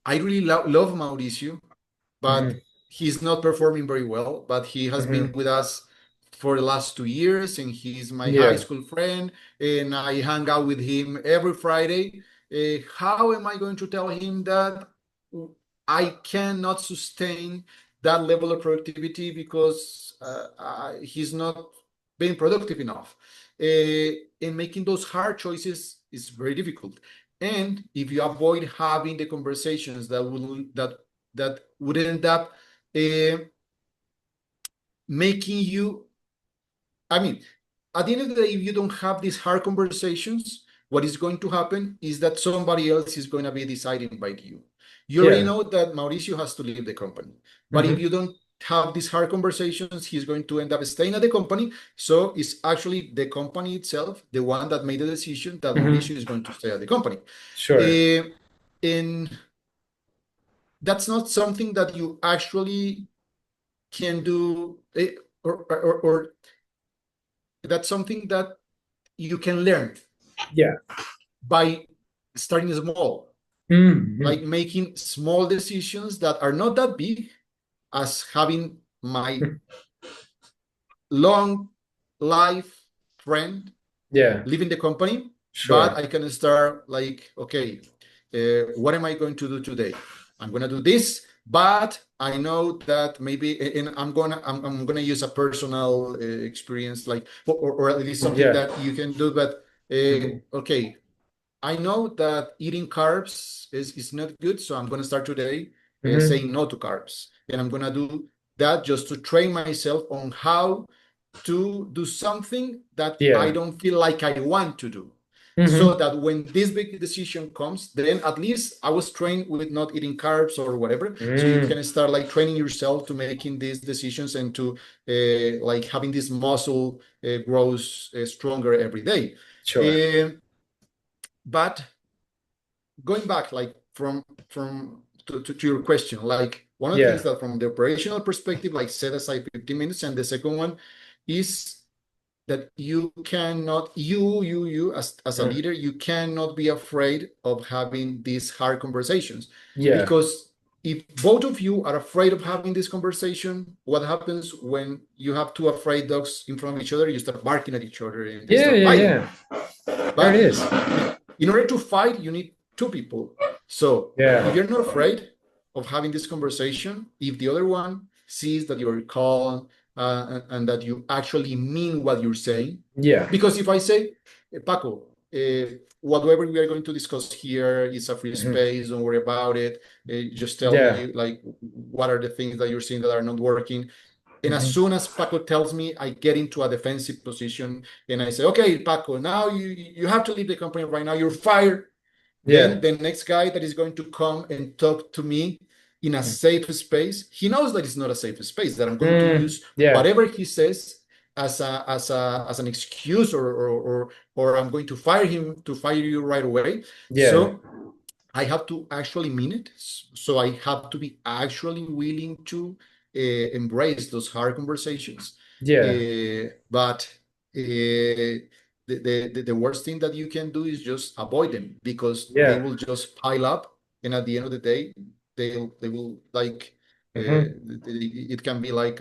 I really love Mauricio, but Hmm. he's not performing very well. But he has been Hmm. with us for the last 2 years, and he's my high Yeah. school friend, and I hang out with him every Friday. How am I going to tell him that I cannot sustain that level of productivity because he's not being productive enough? And making those hard choices is very difficult. And if you avoid having the conversations that would end up uh, making you, I mean, at the end of the day, if you don't have these hard conversations, what is going to happen is that somebody else is going to be deciding by you. You already Yeah. know that Mauricio has to leave the company, but if Hmm. you don't have these hard conversations, he's going to end up staying at the company. So it's actually the company itself, the one that made the decision that Hmm. Mauricio is going to stay at the company. Sure. Uh, and that's not something that you actually can do, or that's something that you can learn Yeah. by starting small, Hmm. like making small decisions that are not that big, as having my long life friend Yeah. leaving the company, but Sure. I can start like, okay, what am I going to do today? I'm gonna do this, but I know that maybe, and I'm gonna use a personal experience, like, or at least something Yeah. that you can do. But Hmm. okay, I know that eating carbs is not good, so I'm gonna start today Hmm. saying no to carbs, and I'm gonna do that just to train myself on how to do something that I Yeah. don't feel like I want to do. So Hmm. that when this big decision comes, then at least I was trained with not eating carbs or whatever. So you Mm. can start like training yourself to making these decisions and to like having this muscle grows stronger every day. Sure. Uh, but going back, like to your question, like one of the things Yeah. that from the operational perspective, like set aside 15 minutes, and the second one is that you cannot, you as a Mhm. leader, you cannot be afraid of having these hard conversations, Yeah. because if both of you are afraid of having this conversation, what happens when you have two afraid dogs in front of each other? You start barking at each other and they Yeah. start Yeah. fighting. Yeah. There it But is. in order to fight, you need two people. So if Yeah. you're not afraid of having this conversation, if the other one sees that you're calm and that you actually mean what you're saying, Yeah. because if I say, Paco, whatever we are going to discuss here is a free Mhm. space, don't worry about it. Just tell Yeah. me like what are the things that you're seeing that are not working. And as Mhm. soon as Paco tells me, I get into a defensive position and I say, okay, Paco, now you have to leave the company right now. You're fired. Then Yeah. the next guy that is going to come and talk to me in a safe space, he knows that it's not a safe space, that I'm going to Mm. use Yeah. whatever he says as an excuse, or I'm going to fire him, to fire you right away. Yeah. So I have to actually mean it. So I have to be actually willing to embrace those hard conversations. Yeah. But the worst thing that you can do is just avoid them, because they Yeah. will just pile up, and at the end of the day, they will like Hmm. it can be like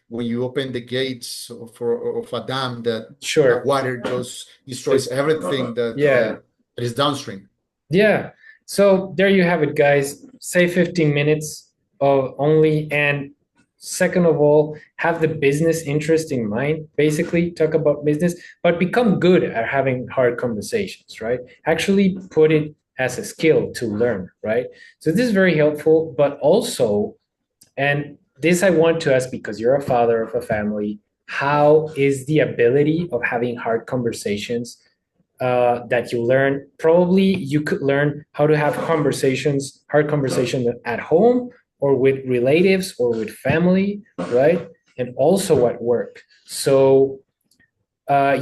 when you open the gates of a dam, that Sure. water just destroys Just everything yeah. that is downstream. Yeah. So there you have it, guys. Say 15 minutes of only. And second of all, have the business interest in mind. Basically, talk about business, but become good at having hard conversations, right? Actually put it as a skill to learn, right? So this is very helpful, but also, and this I want to ask because you're a father of a family, how is the ability of having hard conversations that you learn? Probably you could learn how to have conversations, hard conversations at home or with relatives or with family, right? And also at work. So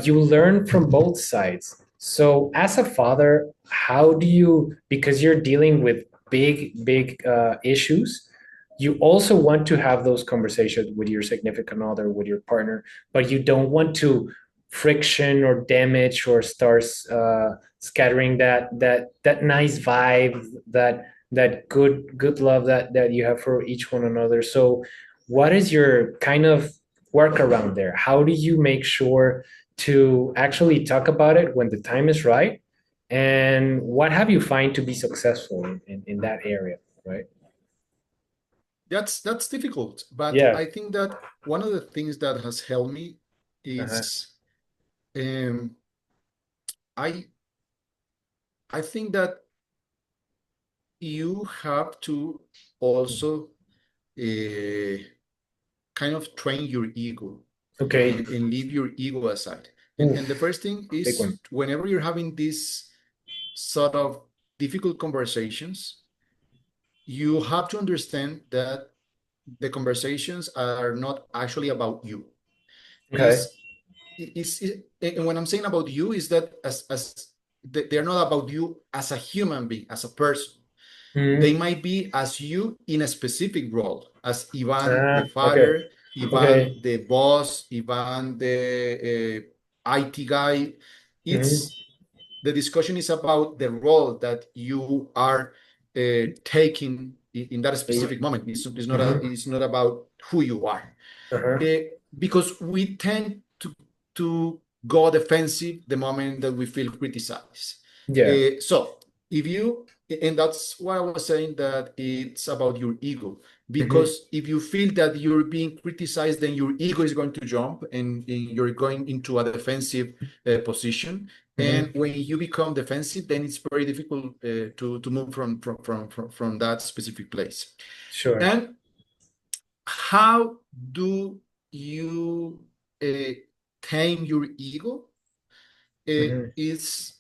you learn from both sides. So as a father, how do you, because you're dealing with big issues, you also want to have those conversations with your significant other, with your partner, but you don't want to friction or damage or starts scattering that nice vibe, that good love that you have for each one another. So what is your kind of workaround there? How do you make sure to actually talk about it when the time is right? And what have you find to be successful in that area, right? That's difficult, but Yeah. I think that one of the things that has helped me Uh-huh. is um, I I think that you have to also uh, kind of train your ego Okay. and leave your ego aside. And the Oof, first thing big one. is whenever you're having these sort of difficult conversations, you have to understand that the conversations are not actually about you. Okay. And when I'm saying about you, is that they're not about you as a human being, as a person. They Mhm. might be as you in a specific role, as Ivan the Okay. father, Ivan Okay. the boss, Ivan the IT guy. Mhm. It's the discussion is about the role that you are taking in that specific moment. Mhm. It's not about who you are. Uh-huh. Uh, because we tend to go defensive the moment that we feel criticized. Yeah. So if you, and that's why I was saying that it's about your ego, Mhm. because if you feel that you're being criticized, then your ego is going to jump and you're going into a defensive position. And Mhm. when you become defensive, then it's very difficult to move from that specific place. Sure. And how do you uh, tame your ego? Mhm. Is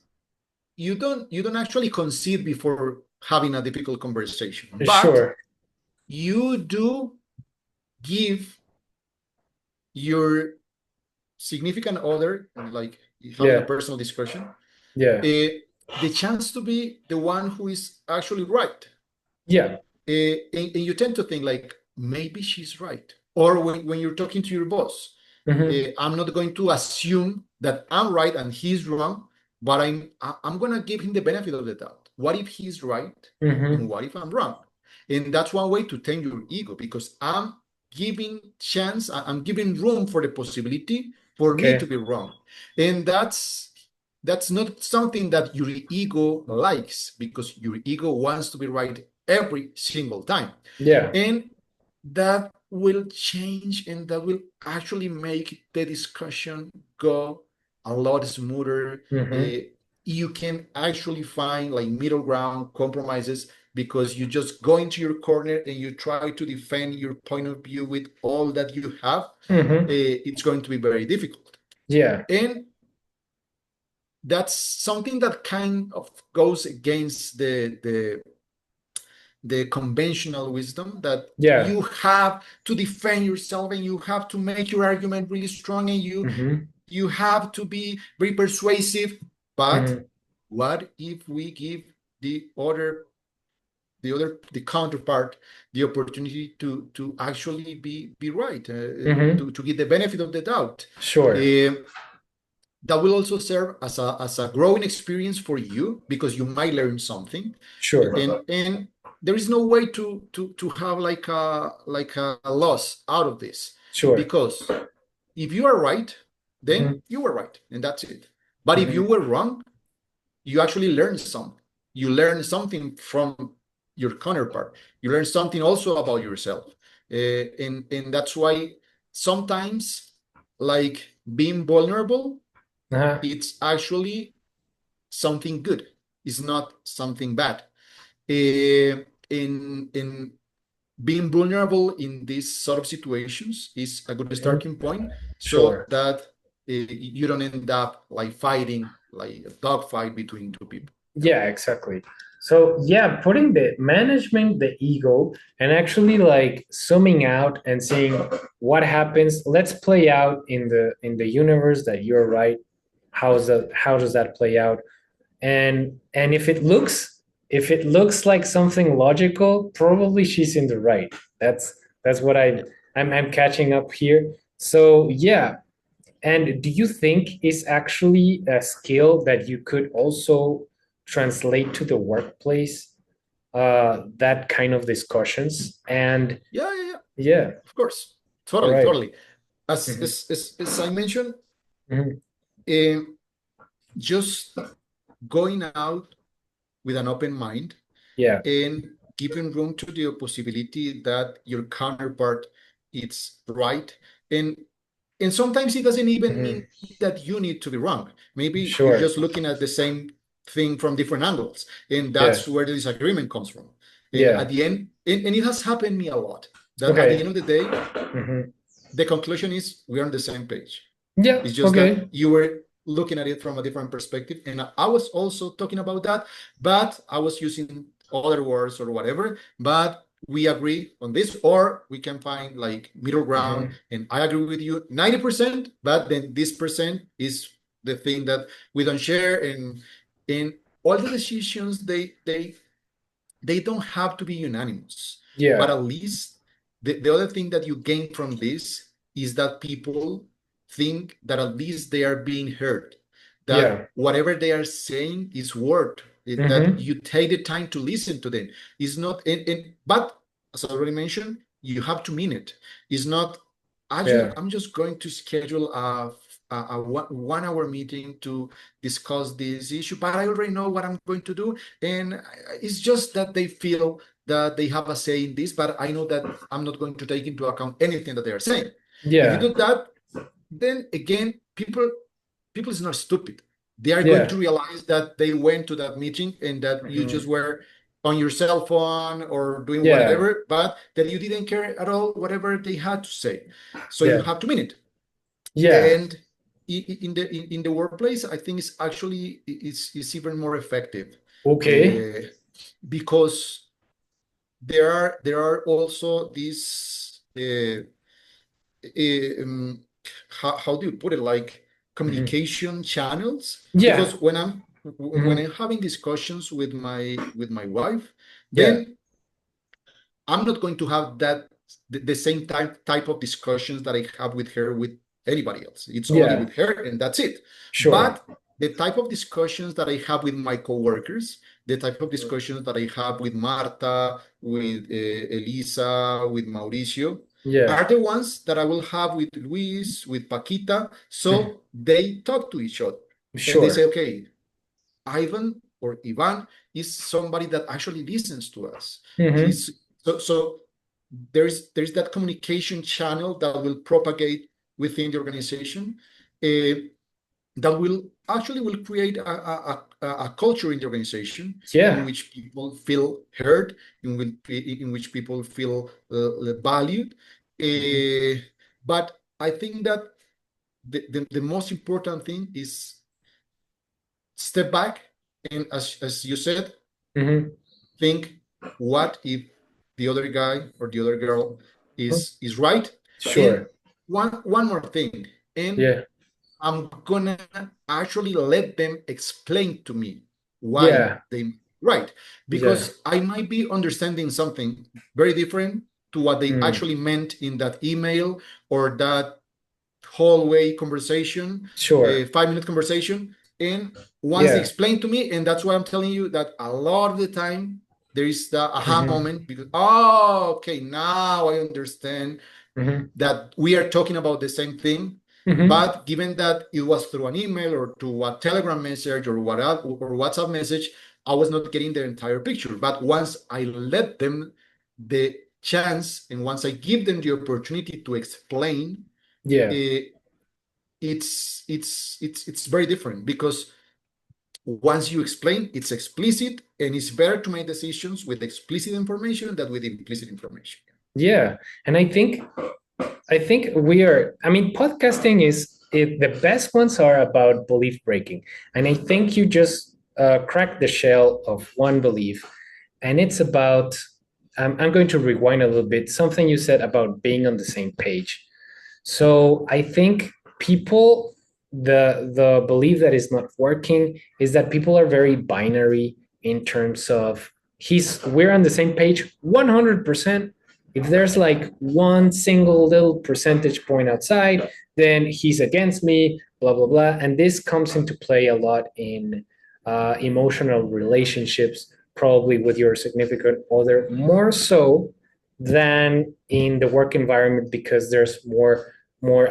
you don't actually concede before having a difficult conversation, but Sure. you do give your significant other, like having a Yeah. personal discussion, Yeah. the chance to be the one who is actually right. Yeah. And you tend to think like maybe she's right. Or when you're talking to your boss, Mhm. I'm not going to assume that I'm right and he's wrong, but I'm gonna give him the benefit of the doubt. What if he's right and Mhm. what if I'm wrong? And that's one way to tame your ego because I'm giving chance, I'm giving room for the possibility for me to Okay. be wrong. And that's not something that your ego likes because your ego wants to be right every single time. Yeah. And that will change and that will actually make the discussion go a lot smoother. Mhm. You can actually find like middle ground compromises because you just go into your corner and you try to defend your point of view with all that you have. Mhm. It's going to be very difficult. Yeah. And that's something that kind of goes against the conventional wisdom that Yeah. you have to defend yourself and you have to make your argument really strong and Mhm. you have to be very persuasive. But Mhm. what if we give the other the counterpart the opportunity to actually be right, Mhm. to give the benefit of the doubt? Sure. Um, that will also serve as a growing experience for you because you might learn something Sure. and there is no way to have like a loss out of this Sure. because if you are right then Mhm. you were right and that's it, but if you Mhm. were wrong you actually learn something, you learn something from your counterpart, you learn something also about yourself, and that's why sometimes like being vulnerable Uh-huh. it's actually something good. It's not something bad. In being vulnerable in these sort of situations is a good Mhm. starting point, so Sure. that you don't end up like fighting, like a dog fight between two people. Yeah, exactly. So yeah, putting the management, the ego, and actually like zooming out and seeing what happens. Let's play out in the universe that you're right. how does that play out? And if it looks like something logical, probably she's in the right. That's what I'm catching up here. So yeah. And do you think is actually a skill that you could also translate to the workplace, that kind of discussions? And Yeah, yeah, yeah. yeah, Of course. all Totally, right. totally. As Mhm, as as, as I mentioned, mhm. um, just going out with an open mind Yeah. and giving room to the possibility that your counterpart is right. And and sometimes it doesn't even Mhm. mean that you need to be wrong. Maybe you're Sure. just looking at the same thing from different angles, and Yeah. that's where the disagreement comes from. And at Yeah. the end, and it has happened me a lot, that at the Okay. end of the day, Mhm. the conclusion is we're on the same page. Yeah. It's just that Okay. you were looking at it from a different perspective. And I was also talking about that, but I was using other words or whatever. But we agree on this, or we can find like middle ground. Mhm. And I agree with you 90%, but then this percent is the thing that we don't share. And all the decisions they don't have to be unanimous. But Yeah. at least the other thing that you gain from this is that people think that at least they are being heard, that Yeah. whatever they are saying is worth it, that Mhm. you take the time to listen to them. It's not, but as I already mentioned, you have to mean it. It's not, Yeah. I'm just going to schedule a 1 hour meeting to discuss this issue, but I already know what I'm going to do. And it's just that they feel that they have a say in this, but I know that I'm not going to take into account anything that they are saying. If you Yeah. do that, then again, people is not stupid. They are going Yeah. to realize that they went to that meeting and that you just Mhm. were on your cell phone or doing Yeah. whatever, but that you didn't care at all whatever they had to say. So you Yeah. have to mean it. Yeah. And in the workplace, I think it's actually it's even more effective, Okay. uh, because there are also these um, how do you put it, like Mhm. communication channels. Yeah. Because when Mhm. I'm having discussions with my wife, Yeah. then I'm not going to have the same type of discussions that I have with her with anybody else. It's only Yeah. with her, and that's it. Sure. But the type of discussions that I have with my coworkers, the type of discussions that I have with Marta, with Elisa, with Mauricio, Yeah. are the ones that I will have with Luis, with Paquita. Mhm. So they talk to each other and they say, Sure. okay, Ivan or Ivan is somebody that actually listens to us. Hmm. He's so there's that communication channel that will propagate within the organization, uh, that will actually will create a culture in the organization in Yeah. which people feel heard, in which people feel valued. Mhm. But I think that the most important thing is step back and, as you said, Hmm. think, what if the other guy or the other girl is right? And Sure. one more thing, and Yeah. I'm gonna actually let them explain to me why Yeah. they right, Yeah. because I might be understanding something very different to what they Mm. actually meant in that email or that hallway conversation, a Sure. 5 minute conversation. And once they Yeah. explain to me, and that's why I'm telling you that a lot of the time there is the aha Hmm. moment, because, oh, okay, now I understand Hmm. that we are talking about the same thing. Hmm. But given that it was through an email or to a Telegram message or WhatsApp message, I was not getting the entire picture. But once I let them the chance, and once I give them the opportunity to explain, Yeah. uh, it's very different, because once you explain, it's explicit, and it's better to make decisions with explicit information than with implicit information. Yeah. And I think we are, I mean, podcasting the best ones are about belief breaking. And I think you just cracked the shell of one belief. And it's about, I'm going to rewind a little bit, something you said about being on the same page. So I think people the belief that is not working is that people are very binary in terms of we're on the same page 100%. If there's like one single little percentage point outside, then he's against me, blah blah blah. And this comes into play a lot in emotional relationships, probably with your significant other, more so than in the work environment, because there's more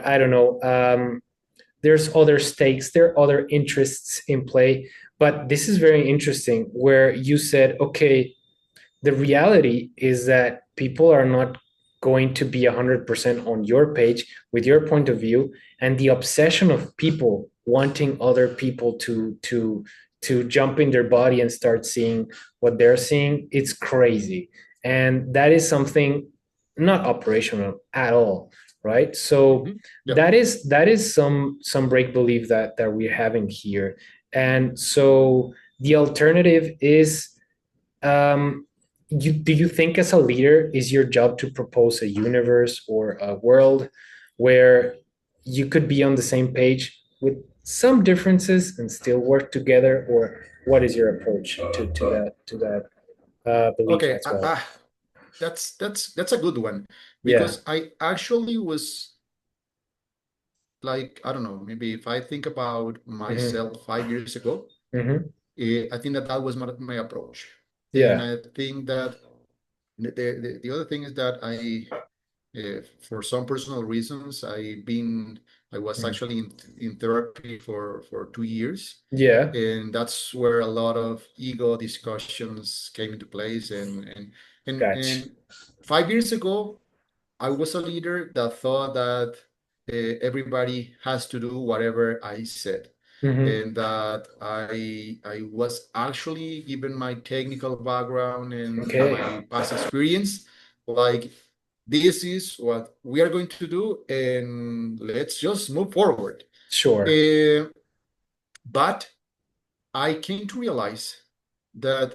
I don't know, there's other stakes, there are other interests in play. But this is very interesting where you said, okay, the reality is that people are not going to be 100% on your page with your point of view, and the obsession of people wanting other people to jump in their body and start seeing what they're seeing, it's crazy. And that is something not operational at all, right? So Mhm. Yeah. that is some break belief that we're having here. And so the alternative is, do you think as a leader is your job to propose a universe or a world where you could be on the same page with some differences and still work together? Or what is your approach to that belief Okay. as well? That's a good one Yeah. because I actually was like, I don't know, maybe if I think about Hmm. myself 5 years ago, Hmm. I think that that was my approach. And Yeah. I think that the other thing is that for some personal reasons, I was Mhm. actually in therapy for 2 years. Yeah. And that's where a lot of ego discussions came into place. Gotcha. And 5 years ago, I was a leader that thought that everybody has to do whatever I said, Hmm. and that I was actually, given my technical background and Okay. my past experience, like this is what we are going to do, and let's just move forward. Sure. Uh, but I came to realize that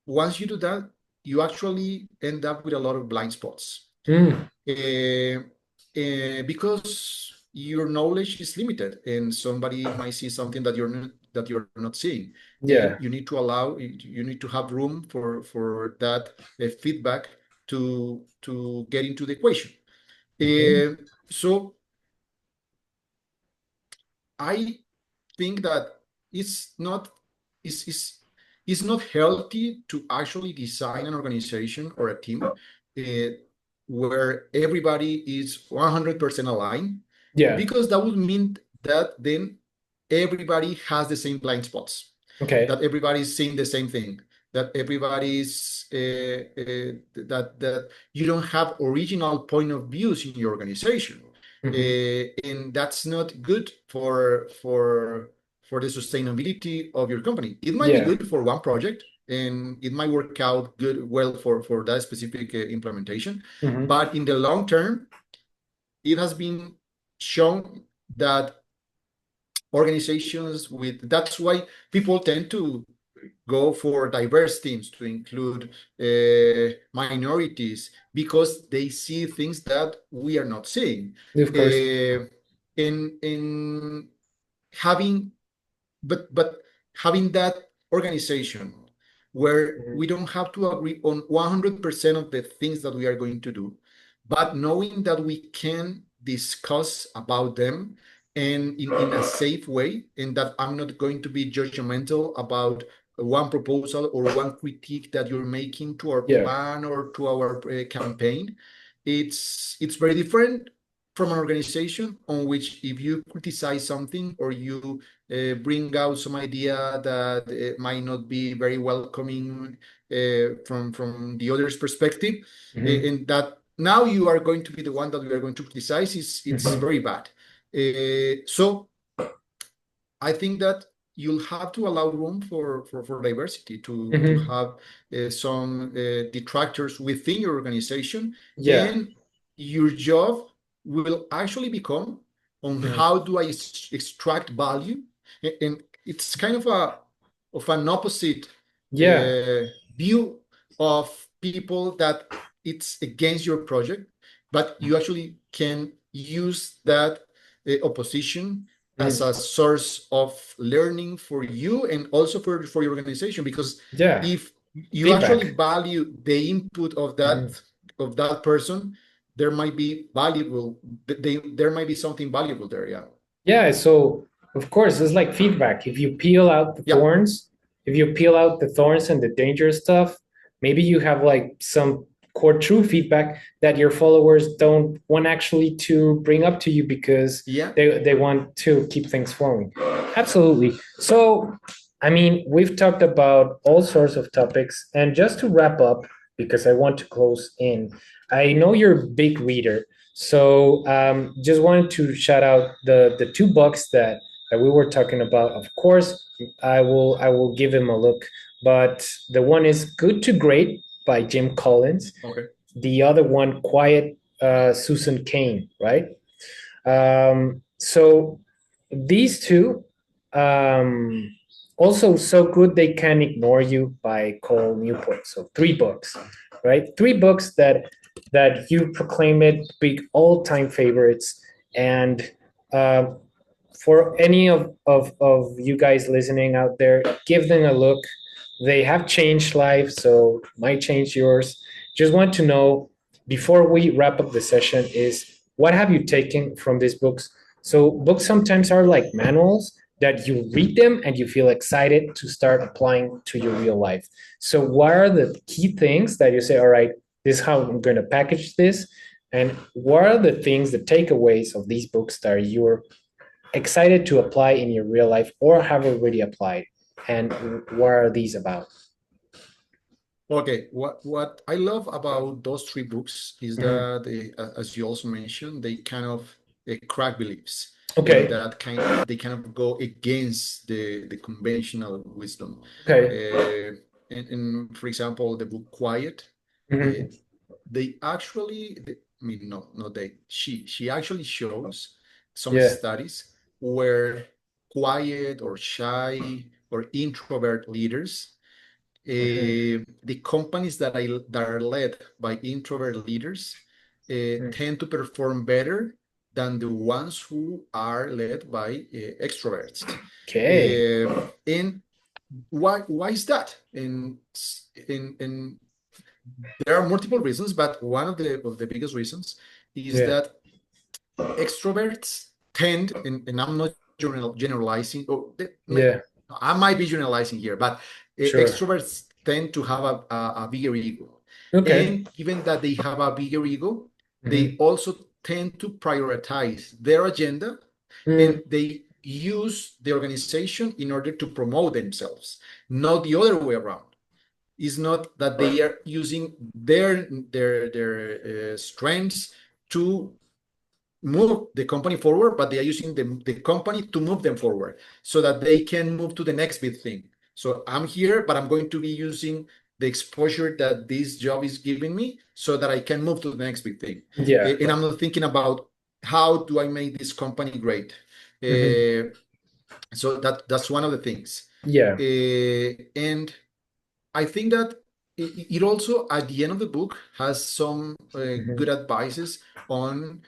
once you do that, you actually end up with a lot of blind spots. Mm. uh, because your knowledge is limited and somebody might see something that you're not seeing, and Yeah. you need to have room for that feedback to get into the equation. Hmm. So I think that it's not it's it's not healthy to actually design an organization or a team uh, where everybody is 100% aligned, Yeah. because that would mean that then everybody has the same blind spots, Okay. that everybody's seeing the same thing, that everybody's that you don't have original point of views in your organization. Hmm. And that's not good for the sustainability of your company. It might be Yeah. good for one project, and it might work out well for that specific implementation, Hmm. but in the long term, it has been shown that organizations with that's why people tend to go for diverse teams to include minorities, because they see things that we are not seeing. Of course. Uh, in having but having that organization where Mhm. we don't have to agree on 100% of the things that we are going to do, but knowing that we can discuss about them and in a safe way, and that I'm not going to be judgmental about one proposal or one critique that you're making to our Yeah. plan or to our campaign. It's very different from an organization on which, if you criticize something or you bring out some idea that might not be very welcoming from the other's perspective, Hmm. and that now you are going to be the one that we are going to criticize, it's Hmm. very bad. So I think that you'll have to allow room for diversity, to Hmm. have some detractors within your organization, Yeah. and your job will actually become on Mhm. how do I extract value. And it's kind of an opposite Yeah. view of people that it's against your project, but you actually can use that. opposition as a source of learning for you and also for your organization. Because Yeah. if you actually Feedback. value the input of that person, there might be there might be something valuable there. Yeah. Yeah, so of course it's like feedback. If you peel out the Yeah. thorns, if you peel out the thorns and the dangerous stuff, maybe you have like some core true feedback that your followers don't want actually to bring up to you because Yeah. they want to keep things flowing. Absolutely. So, I mean, we've talked about all sorts of topics, and just to wrap up, because I want to close in, I know you're a big reader. So just wanted to shout out the two books that we were talking about. Of course, I will give him a look, but the one is Good to Great by Jim Collins. Okay. The other one, Quiet, Susan Cain, right? So these two, also So Good They Can Ignore You by Cole Newport. So three books, right? Three books that you proclaim it big all-time favorites. And for any of you guys listening out there, give them a look. They have changed lives, so might change yours. Just want to know before we wrap up the session is what have you taken from these books? So books sometimes are like manuals that you read them and you feel excited to start applying to your real life. So what are the key things that you say, all right, this is how I'm going to package this? And what are the things, the takeaways of these books that you're excited to apply in your real life or have already applied? And what are these about? Okay, what I love about those three books is Mhm. that as you also mentioned, they kind of crack beliefs, and Okay. they kind of go against the conventional wisdom. Okay. Uh, and for example, the book Quiet, uh, Mhm. they actually, I mean, no, not they, she actually shows some Yeah. studies where quiet or shy or introvert leaders, Mhm. the companies that are led by introvert leaders Mhm. tend to perform better than the ones who are led by extroverts. Okay. And why is that? And there are multiple reasons, but one of the biggest reasons is Yeah. that extroverts tend, and I'm not generalizing, Yeah. I might be generalizing here, but Sure. extroverts tend to have a bigger ego. Okay. And given that they have a bigger ego, they Mhm. also tend to prioritize their agenda, Mm. and they use the organization in order to promote themselves, not the other way around. It's not that they are using their strengths to move the company forward, but they are using the company to move them forward so that they can move to the next big thing. So I'm here, but I'm going to be using the exposure that this job is giving me so that I can move to the next big thing. Yeah. And I'm not thinking about how do I make this company great. Mhm. So that's one of the things. Yeah. And I think that it also, at the end of the book, has some good Mhm. advices on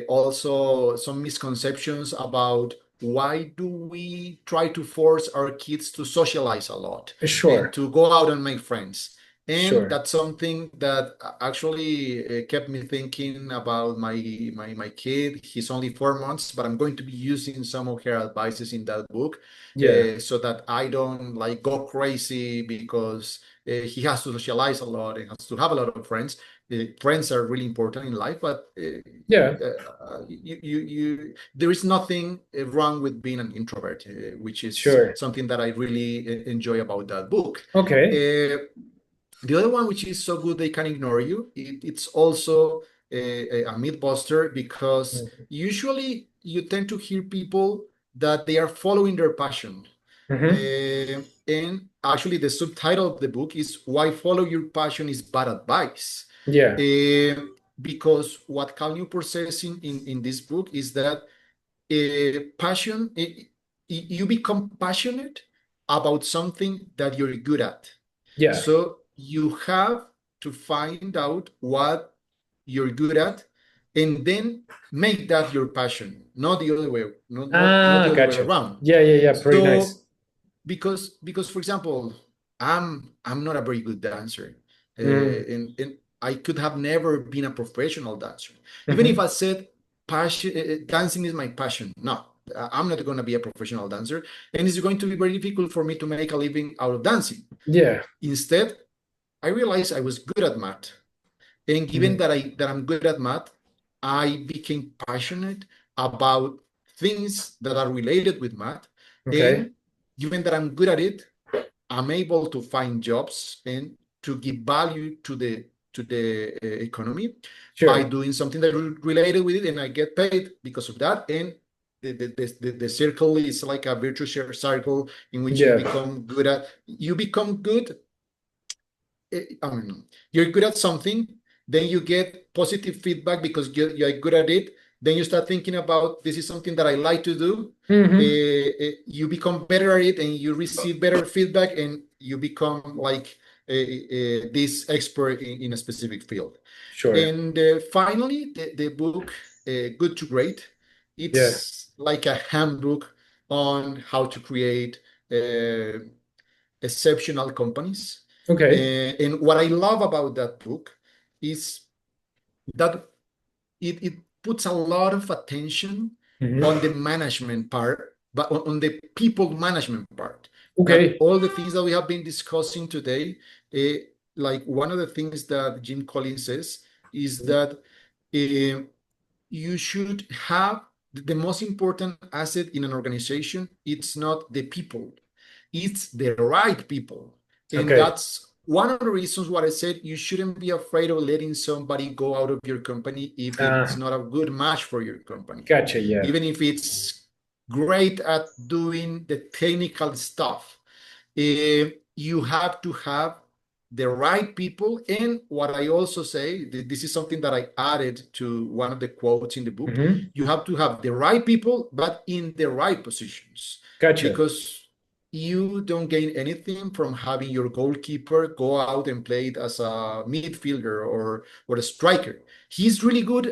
also some misconceptions about why do we try to force our kids to socialize a lot and Sure. to go out and make friends. And Sure. that's something that actually kept me thinking about my kid. He's only 4 months, but I'm going to be using some of her advices in that book, Yeah. so that I don't like go crazy because he has to socialize a lot and has to have a lot of friends. Friends are really important in life, but Yeah. there is nothing wrong with being an introvert, which is Sure. something that I really enjoy about that book. Okay. Uh, the other one, which is So Good They Can Ignore You, it's also a myth buster, because usually you tend to hear people that they are following their passion. Mm-hmm. And actually, the subtitle of the book is Why Follow Your Passion is Bad Advice. Yeah. Because what Cal Newport says in this book is that passion, you become passionate about something that you're good at. Yeah. So you have to find out what you're good at, and then make that your passion, not the other way, not the other way Gotcha. around. Yeah. Pretty So nice. because for example, I'm not a very good dancer, Mm, and I could have never been a professional dancer. Even if mhm. I said passion, dancing is my passion. No, I'm not going to be a professional dancer, and it's going to be very difficult for me to make a living out of dancing. Yeah. Instead, I realized I was good at math, and given Mhm. that I'm good at math, I became passionate about things that are related with math, Okay. and given that I'm good at it, I'm able to find jobs and to give value to the economy by Sure. doing something that related with it, and I get paid because of that. And the circle is like a virtuous circle in which Yeah. you become good. I mean, you're good at something, then you get positive feedback because you're good at it. Then you start thinking about this is something that I like to do. Hmm. You become better at it, and you receive better feedback, and you become like this expert in a specific field. Sure. And finally, the book, Good to Great, Yeah. it's like a handbook on how to create uh, exceptional companies. Okay. And what I love about that book is that it puts a lot of attention on the Hmm. management part, but on the people management part. That Okay. all the things that we have been discussing today, uh, like one of the things that Jim Collins says is that you should have the most important asset in an organization. It's not the people, it's the right people. And Okay. that's one of the reasons why I said you shouldn't be afraid of letting somebody go out of your company if it's Uh, not a good match for your company. gotcha. Yeah. Even if it's great at doing the technical stuff, you have to have the right people. And what I also say, this is something that I added to one of the quotes in the book, Hmm. you have to have the right people, but in the right positions, Gotcha. because you don't gain anything from having your goalkeeper go out and play it as a midfielder or a striker. He's really good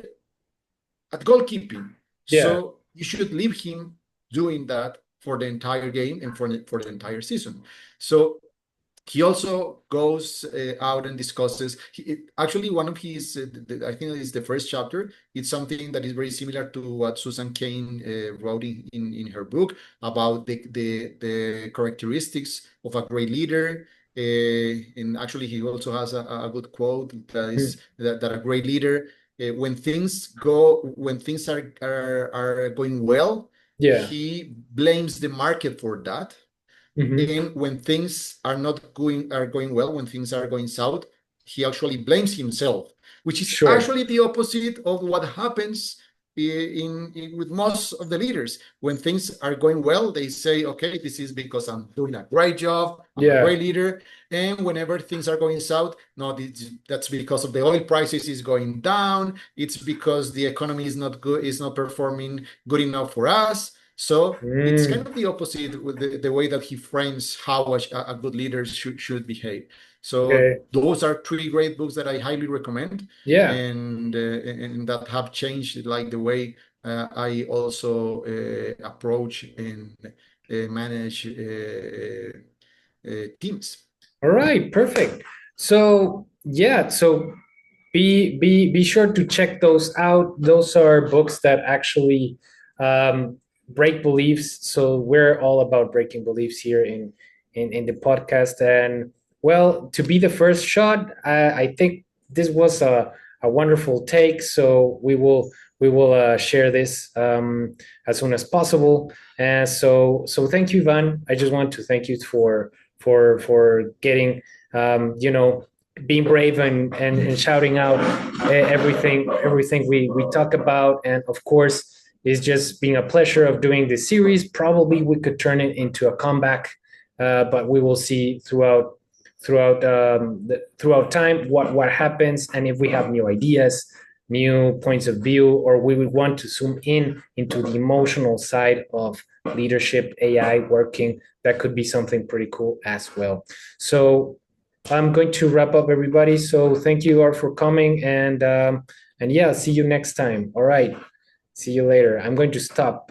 at goalkeeping. Yeah. So you should leave him doing that for the entire game and for the entire season. So he also goes out and discusses. Actually, one of his, I think it's the first chapter. It's something that is very similar to what Susan Cain wrote in her book about the characteristics of a great leader. And actually, he also has a good quote that Mm. is that a great leader, when things are going well, Yeah. he blames the market for that, Hmm. and when things are going well, when things are going south, he actually blames himself, which is Sure. actually the opposite of what happens with most of the leaders. When things are going well, they say, okay, this is because I'm doing a great job, I'm a Yeah. great leader. And whenever things are going south, no, that's because of the oil prices is going down, it's because the economy is not good, is not performing good enough for us. So it's kind Mm. of the opposite with the way that he frames how a good leader should behave. So Okay. those are three great books that I highly recommend, Yeah. and that have changed like the way I also approach and manage teams. All right. Perfect. So yeah. So be sure to check those out. Those are books that actually break beliefs. So we're all about breaking beliefs here in the podcast. And well, to be the first shot, I think this was a wonderful take. So we will share this as soon as possible. And so thank you, Ivan. I just want to thank you for getting being brave and shouting out everything we talk about. And of course, it's just being a pleasure of doing this series. Probably we could turn it into a comeback, but we will see throughout time what happens, and if we have new ideas, new points of view, or we would want to zoom in into the emotional side of leadership AI working. That could be something pretty cool as well. So I'm going to wrap up, everybody. So thank you all for coming, And yeah, see you next time. All right. See you later. I'm going to stop.